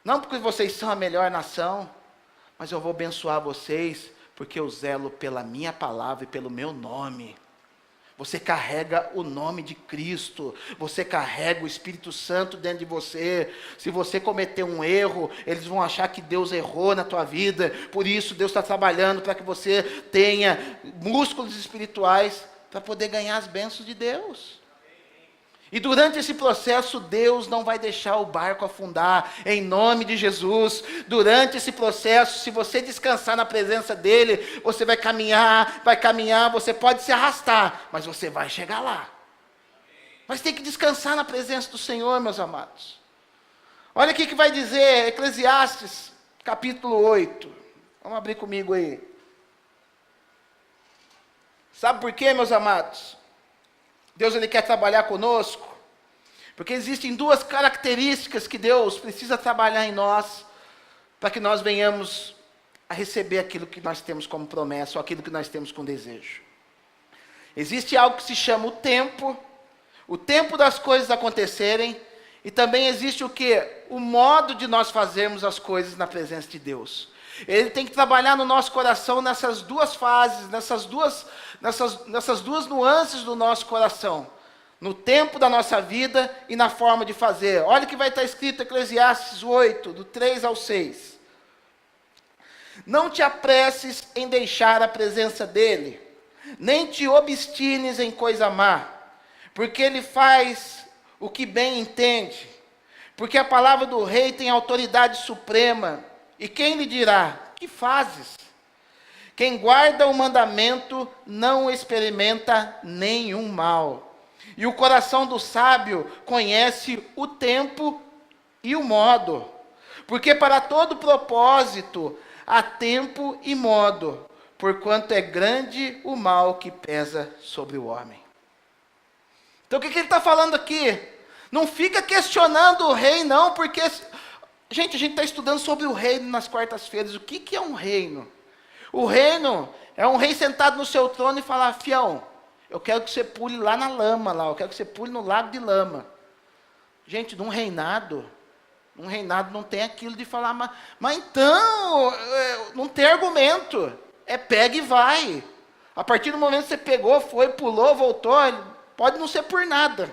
não porque vocês são a melhor nação, mas eu vou abençoar vocês porque eu zelo pela minha palavra e pelo meu nome. Você carrega o nome de Cristo, você carrega o Espírito Santo dentro de você. Se você cometer um erro, eles vão achar que Deus errou na tua vida. Por isso Deus está trabalhando para que você tenha músculos espirituais para poder ganhar as bênçãos de Deus. E durante esse processo, Deus não vai deixar o barco afundar, em nome de Jesus. Durante esse processo, se você descansar na presença dEle, você vai caminhar, você pode se arrastar, mas você vai chegar lá. Mas tem que descansar na presença do Senhor, meus amados. Olha aqui que vai dizer Eclesiastes, capítulo 8. Vamos abrir comigo aí. Sabe por quê, meus amados? Deus Ele quer trabalhar conosco, porque existem duas características que Deus precisa trabalhar em nós, para que nós venhamos a receber aquilo que nós temos como promessa, ou aquilo que nós temos como desejo. Existe algo que se chama o tempo das coisas acontecerem, e também existe o quê? O modo de nós fazermos as coisas na presença de Deus. Ele tem que trabalhar no nosso coração nessas duas fases, nessas duas nuances do nosso coração. No tempo da nossa vida e na forma de fazer. Olha o que vai estar escrito em Eclesiastes 8, do 3 ao 6. Não te apresses em deixar a presença dEle, nem te obstines em coisa má, porque Ele faz o que bem entende. Porque a palavra do rei tem autoridade suprema. E quem lhe dirá: que fazes? Quem guarda o mandamento não experimenta nenhum mal. E o coração do sábio conhece o tempo e o modo. Porque para todo propósito há tempo e modo, porquanto é grande o mal que pesa sobre o homem. Então o que ele está falando aqui? Não fica questionando o rei não, porque... Gente, a gente está estudando sobre o reino nas quartas-feiras. O que é um reino? O reino é um rei sentado no seu trono e falar: fião, eu quero que você pule lá na lama, eu quero que você pule no lago de lama. Gente, num reinado não tem aquilo de falar, mas então, não tem argumento. É pega e vai. A partir do momento que você pegou, foi, pulou, voltou, pode não ser por nada.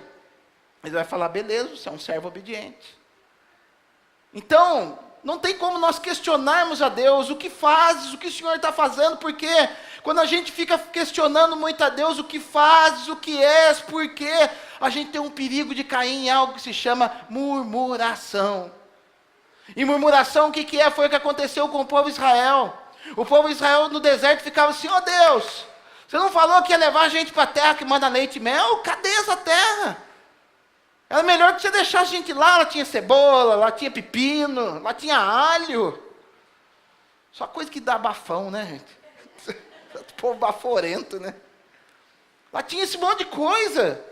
Mas ele vai falar: beleza, você é um servo obediente. Então, não tem como nós questionarmos a Deus: o que fazes, o que o Senhor está fazendo, porque quando a gente fica questionando muito a Deus, o que fazes, o que és, por quê, a gente tem um perigo de cair em algo que se chama murmuração. E murmuração, o que é? Foi o que aconteceu com o povo de Israel. O povo de Israel no deserto ficava assim: ó Deus, você não falou que ia levar a gente para a terra que manda leite e mel? Cadê essa terra? Era melhor que você deixasse a gente lá, lá tinha cebola, lá tinha pepino, lá tinha alho. Só coisa que dá bafão, né, gente? O povo baforento, né? Lá tinha esse monte de coisa.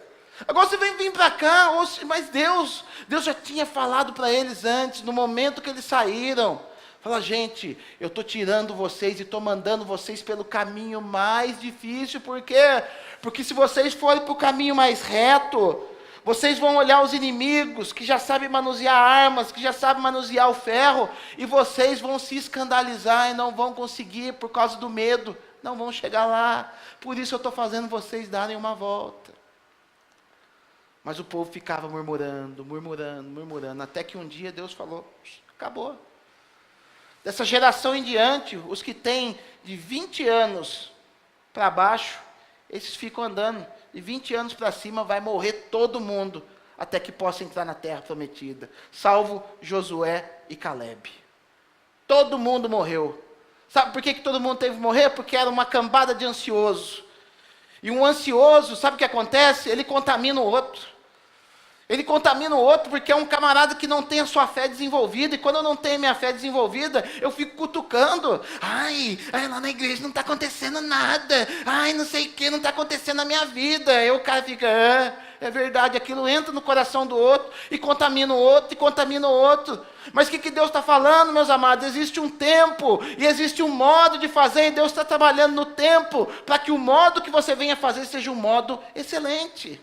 Agora você vem vir para cá, mas Deus já tinha falado para eles antes, no momento que eles saíram. Fala, gente, eu estou tirando vocês e estou mandando vocês pelo caminho mais difícil. Por quê? Porque se vocês forem para o caminho mais reto, vocês vão olhar os inimigos que já sabem manusear armas, que já sabem manusear o ferro, e vocês vão se escandalizar e não vão conseguir por causa do medo. Não vão chegar lá. Por isso eu estou fazendo vocês darem uma volta. Mas o povo ficava murmurando, até que um dia Deus falou, acabou. Dessa geração em diante, os que têm de 20 anos para baixo, esses ficam andando. De 20 anos para cima vai morrer todo mundo, até que possa entrar na terra prometida. Salvo Josué e Calebe. Todo mundo morreu. Sabe por que todo mundo teve que morrer? Porque era uma cambada de ansioso. E um ansioso, sabe o que acontece? Ele contamina o outro. Ele contamina o outro porque é um camarada que não tem a sua fé desenvolvida. E quando eu não tenho a minha fé desenvolvida, eu fico cutucando. Ai, lá na igreja não está acontecendo nada. Ai, não sei o que, não está acontecendo na minha vida. Aí o cara fica, é verdade. Aquilo entra no coração do outro e contamina o outro e contamina o outro. Mas o que Deus está falando, meus amados? Existe um tempo e existe um modo de fazer. E Deus está trabalhando no tempo para que o modo que você venha fazer seja um modo excelente.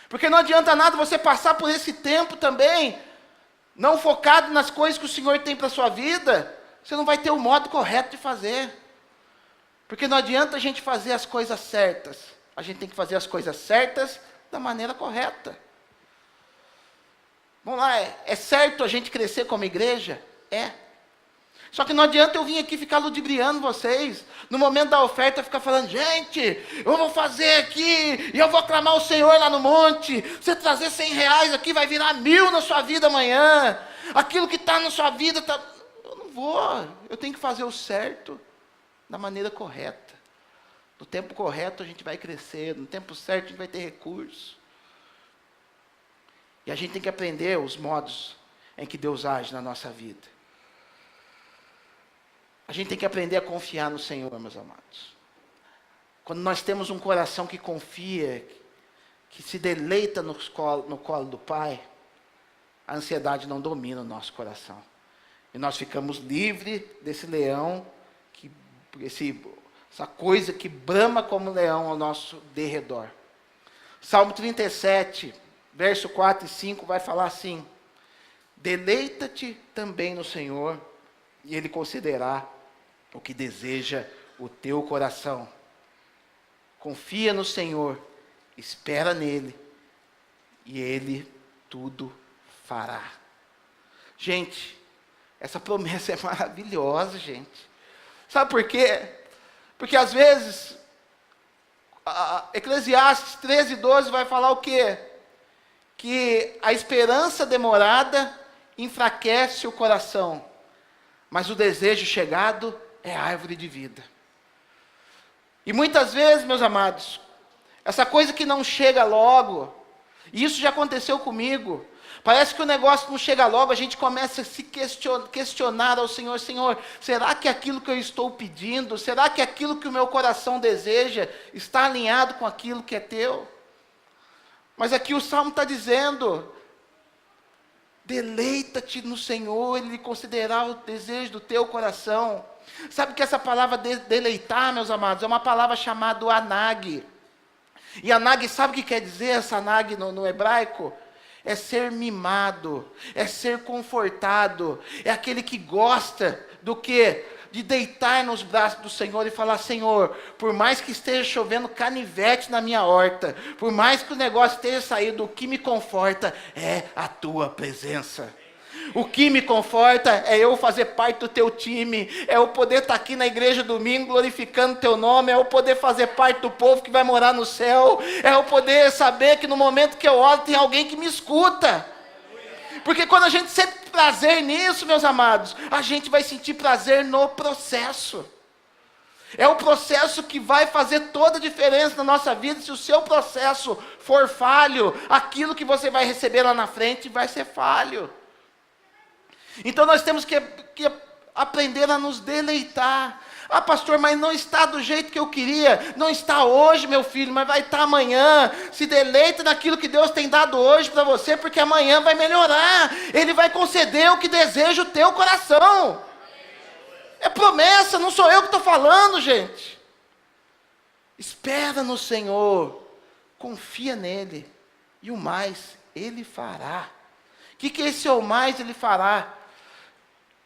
Porque não adianta nada você passar por esse tempo também, não focado nas coisas que o Senhor tem para a sua vida, você não vai ter o modo correto de fazer. Porque não adianta a gente fazer as coisas certas, a gente tem que fazer as coisas certas da maneira correta. Vamos lá, é certo a gente crescer como igreja? É. Só que não adianta eu vir aqui ficar ludibriando vocês, no momento da oferta ficar falando, gente, eu vou fazer aqui, e eu vou clamar o Senhor lá no monte, você trazer R$100 aqui vai virar 1.000 na sua vida amanhã, aquilo que está na sua vida, eu não vou, eu tenho que fazer o certo, da maneira correta, no tempo correto a gente vai crescer, no tempo certo a gente vai ter recurso, e a gente tem que aprender os modos em que Deus age na nossa vida. A gente tem que aprender a confiar no Senhor, meus amados. Quando nós temos um coração que confia, que se deleita no colo do Pai, a ansiedade não domina o nosso coração. E nós ficamos livres desse leão, essa coisa que brama como leão ao nosso derredor. Salmo 37, verso 4 e 5 vai falar assim, deleita-te também no Senhor, e Ele concederá o que deseja o teu coração. Confia no Senhor, espera nele, e Ele tudo fará. Gente, essa promessa é maravilhosa, gente. Sabe por quê? Porque às vezes, Eclesiastes 13:12 vai falar o quê? Que a esperança demorada enfraquece o coração, mas o desejo chegado é árvore de vida. E muitas vezes, meus amados, essa coisa que não chega logo, e isso já aconteceu comigo, parece que o negócio não chega logo, a gente começa a se questionar ao Senhor, Senhor, será que aquilo que eu estou pedindo, será que aquilo que o meu coração deseja, está alinhado com aquilo que é teu? Mas aqui o Salmo está dizendo, deleita-te no Senhor, Ele considerará o desejo do teu coração. Sabe que essa palavra deleitar, meus amados, é uma palavra chamada anag. E anag, sabe o que quer dizer essa anag no hebraico? É ser mimado, é ser confortado, é aquele que gosta do quê? De deitar nos braços do Senhor e falar, Senhor, por mais que esteja chovendo canivete na minha horta, por mais que o negócio esteja saindo, o que me conforta é a tua presença. O que me conforta é eu fazer parte do teu time, é eu poder estar aqui na igreja domingo glorificando o teu nome, é eu poder fazer parte do povo que vai morar no céu, é eu poder saber que no momento que eu oro tem alguém que me escuta. Porque quando a gente sente prazer nisso, meus amados, a gente vai sentir prazer no processo. É o processo que vai fazer toda a diferença na nossa vida. Se o seu processo for falho, aquilo que você vai receber lá na frente vai ser falho. Então nós temos que aprender a nos deleitar. Ah, pastor, mas não está do jeito que eu queria. Não está hoje, meu filho, mas vai estar amanhã. Se deleita naquilo que Deus tem dado hoje para você, porque amanhã vai melhorar. Ele vai conceder o que deseja o teu coração. É promessa, não sou eu que estou falando, gente. Espera no Senhor, confia nele, e o mais Ele fará. O que é esse o mais Ele fará?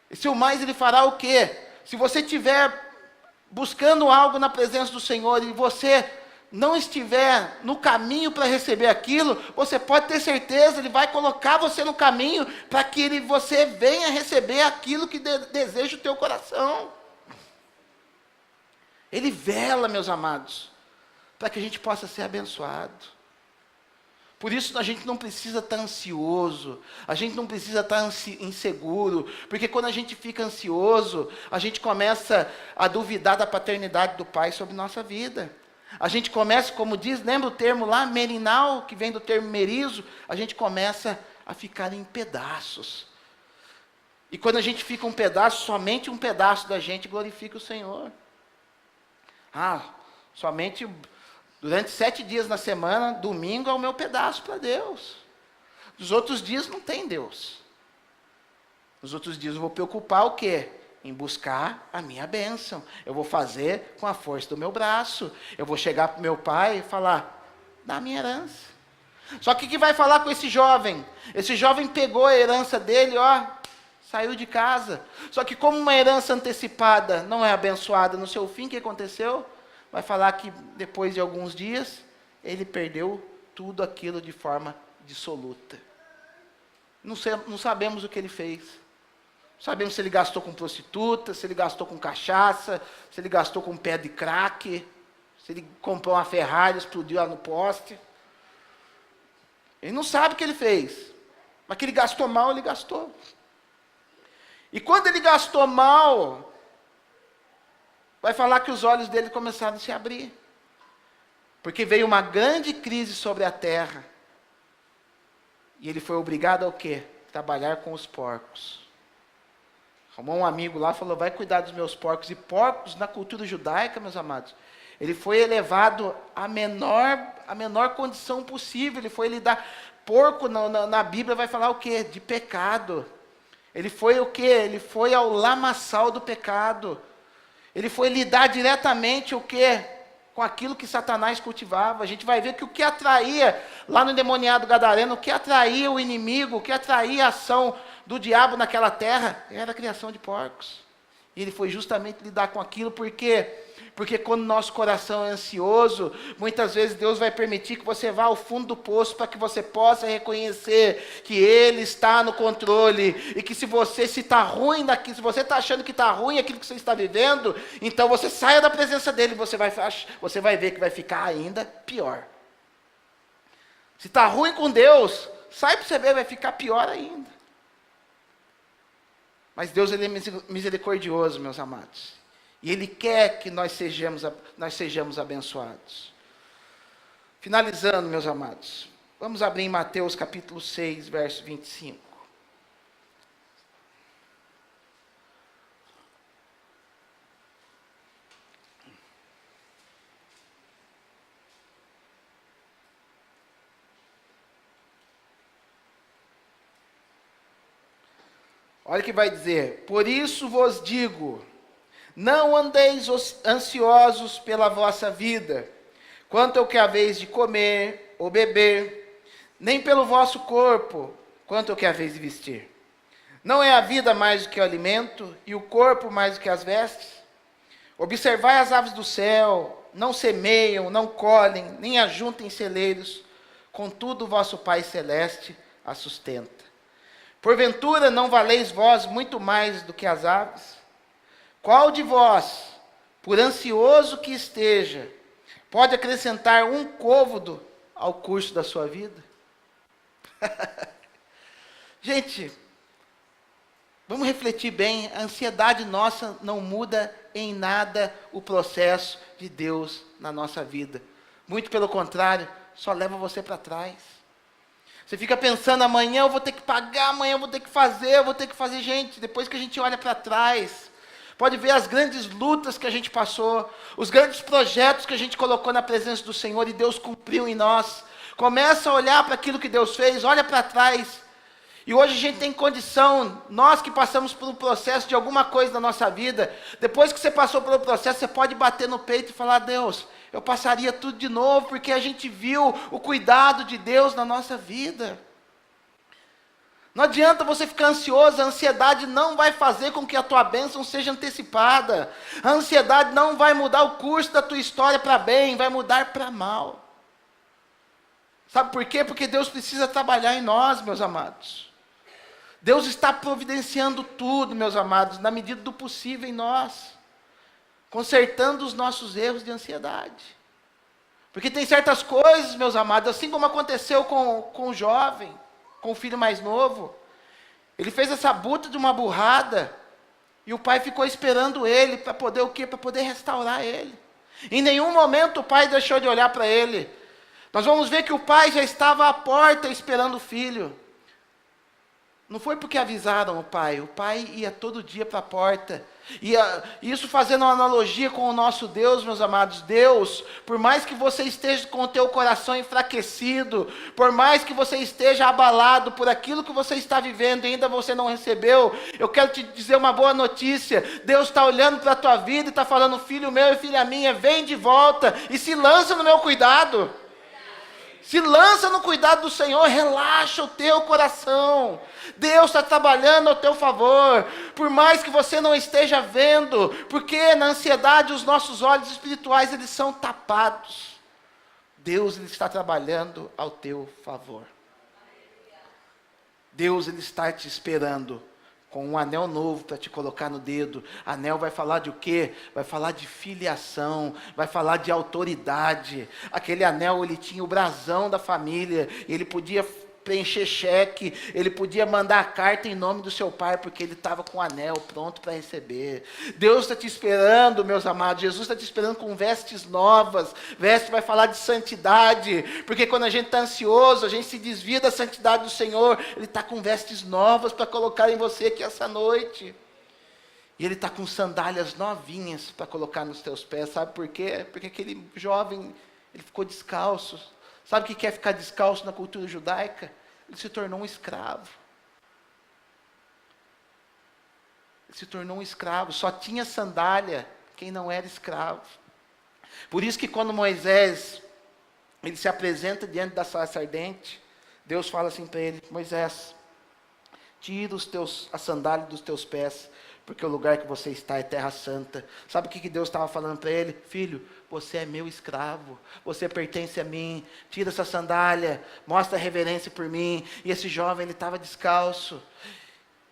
Esse o mais Ele fará o quê? Se você estiver buscando algo na presença do Senhor, e você não estiver no caminho para receber aquilo, você pode ter certeza, Ele vai colocar você no caminho para que você venha receber aquilo que deseja o teu coração. Ele vela, meus amados, para que a gente possa ser abençoado. Por isso a gente não precisa estar ansioso, a gente não precisa estar inseguro, porque quando a gente fica ansioso, a gente começa a duvidar da paternidade do Pai sobre nossa vida. A gente começa, como diz, lembra o termo lá, merinal, que vem do termo merizo, a gente começa a ficar em pedaços. E quando a gente fica um pedaço, somente um pedaço da gente glorifica o Senhor. Somente durante 7 dias na semana, domingo é o meu pedaço para Deus. Nos outros dias não tem Deus. Nos outros dias eu vou preocupar o quê? Em buscar a minha bênção. Eu vou fazer com a força do meu braço. Eu vou chegar para o meu pai e falar, dá a minha herança. Só que o que vai falar com esse jovem? Esse jovem pegou a herança dele, saiu de casa. Só que como uma herança antecipada não é abençoada no seu fim, o que aconteceu? Vai falar que depois de alguns dias, ele perdeu tudo aquilo de forma dissoluta. Não sabemos o que ele fez. Não sabemos se ele gastou com prostituta, se ele gastou com cachaça, se ele gastou com pé de crack, se ele comprou uma Ferrari e explodiu lá no poste. Ele não sabe o que ele fez. Mas que ele gastou mal, ele gastou. E quando ele gastou mal, vai falar que os olhos dele começaram a se abrir. Porque veio uma grande crise sobre a terra. E ele foi obrigado ao quê? Trabalhar com os porcos. Arrumou um amigo lá, falou, vai cuidar dos meus porcos. E porcos, na cultura judaica, meus amados, ele foi elevado à menor condição possível. Ele foi lidar... Porco, na Bíblia, vai falar o quê? De pecado. Ele foi o quê? Ele foi ao lamaçal do pecado. Ele foi lidar diretamente o quê? Com aquilo que Satanás cultivava. A gente vai ver que o que atraía, lá no endemoniado gadareno, o que atraía o inimigo, o que atraía a ação do diabo naquela terra, era a criação de porcos. E ele foi justamente lidar com aquilo, por quê? Porque quando nosso coração é ansioso, muitas vezes Deus vai permitir que você vá ao fundo do poço para que você possa reconhecer que Ele está no controle e que se você está ruim daqui, se você está achando que está ruim aquilo que você está vivendo, então você saia da presença dEle, você vai ver que vai ficar ainda pior. Se está ruim com Deus, sai para você ver, vai ficar pior ainda. Mas Deus, Ele é misericordioso, meus amados. E Ele quer que nós sejamos abençoados. Finalizando, meus amados, vamos abrir em Mateus capítulo 6, verso 25. Olha o que vai dizer, por isso vos digo, não andeis ansiosos pela vossa vida, quanto ao que haveis de comer ou beber, nem pelo vosso corpo, quanto ao que haveis de vestir. Não é a vida mais do que o alimento, e o corpo mais do que as vestes? Observai as aves do céu, não semeiam, não colhem, nem ajuntem celeiros, contudo o vosso Pai Celeste as sustenta. Porventura não valeis vós muito mais do que as aves? Qual de vós, por ansioso que esteja, pode acrescentar um côvado ao curso da sua vida? Gente, Vamos refletir bem, a ansiedade nossa não muda em nada o processo de Deus na nossa vida. Muito pelo contrário, só leva você para trás. Você fica pensando, amanhã eu vou ter que pagar, amanhã eu vou ter que fazer. Gente, depois que a gente olha para trás, pode ver as grandes lutas que a gente passou, os grandes projetos que a gente colocou na presença do Senhor e Deus cumpriu em nós. Começa a olhar para aquilo que Deus fez, olha para trás. E hoje a gente tem condição, nós que passamos por um processo de alguma coisa na nossa vida, depois que você passou pelo processo, você pode bater no peito e falar, Deus, eu passaria tudo de novo, porque a gente viu o cuidado de Deus na nossa vida. Não adianta você ficar ansioso, a ansiedade não vai fazer com que a tua bênção seja antecipada. A ansiedade não vai mudar o curso da tua história para bem, vai mudar para mal. Sabe por quê? Porque Deus precisa trabalhar em nós, meus amados. Deus está providenciando tudo, meus amados, na medida do possível em nós, consertando os nossos erros de ansiedade. Porque tem certas coisas, meus amados, assim como aconteceu com o jovem, com o filho mais novo, ele fez essa buta de uma burrada, e o pai ficou esperando ele, para poder o quê? Para poder restaurar ele. Em nenhum momento o pai deixou de olhar para ele. Nós vamos ver que o pai já estava à porta esperando o filho. Não foi porque avisaram o pai ia todo dia para a porta. Isso fazendo uma analogia com o nosso Deus, meus amados. Deus, por mais que você esteja com o teu coração enfraquecido, por mais que você esteja abalado por aquilo que você está vivendo e ainda você não recebeu, eu quero te dizer uma boa notícia. Deus está olhando para a tua vida e está falando, filho meu e filha minha, vem de volta e se lança no meu cuidado. Se lança no cuidado do Senhor, relaxa o teu coração. Deus está trabalhando ao teu favor. Por mais que você não esteja vendo, porque na ansiedade os nossos olhos espirituais eles são tapados. Deus ele está trabalhando ao teu favor. Deus ele está te esperando com um anel novo para te colocar no dedo. Anel vai falar de o quê? Vai falar de filiação, vai falar de autoridade. Aquele anel, ele tinha o brasão da família, ele podia preencher cheque, ele podia mandar carta em nome do seu pai, porque ele estava com o anel pronto para receber. Deus está te esperando, meus amados, Jesus está te esperando com vestes novas. Veste vai falar de santidade, porque quando a gente está ansioso, a gente se desvia da santidade do Senhor. Ele está com vestes novas para colocar em você aqui essa noite. E ele está com sandálias novinhas para colocar nos teus pés. Sabe por quê? Porque aquele jovem, ele ficou descalço. Sabe o que é ficar descalço na cultura judaica? Ele se tornou um escravo. Ele se tornou um escravo. Só tinha sandália quem não era escravo. Por isso que quando Moisés, ele se apresenta diante da sarça ardente, Deus fala assim para ele, Moisés, tira a sandália dos teus pés, porque o lugar que você está é terra santa. Sabe o que Deus estava falando para ele? Filho, você é meu escravo, você pertence a mim, tira essa sandália, mostra reverência por mim. E esse jovem, ele estava descalço,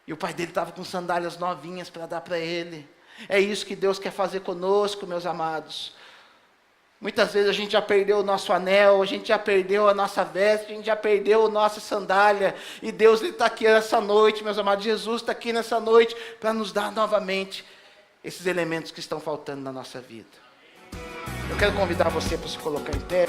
e o pai dele estava com sandálias novinhas para dar para ele. É isso que Deus quer fazer conosco, meus amados. Muitas vezes a gente já perdeu o nosso anel, a gente já perdeu a nossa veste, a gente já perdeu a nossa sandália. E Deus está aqui nessa noite, meus amados. Jesus está aqui nessa noite para nos dar novamente esses elementos que estão faltando na nossa vida. Eu quero convidar você para se colocar em pé.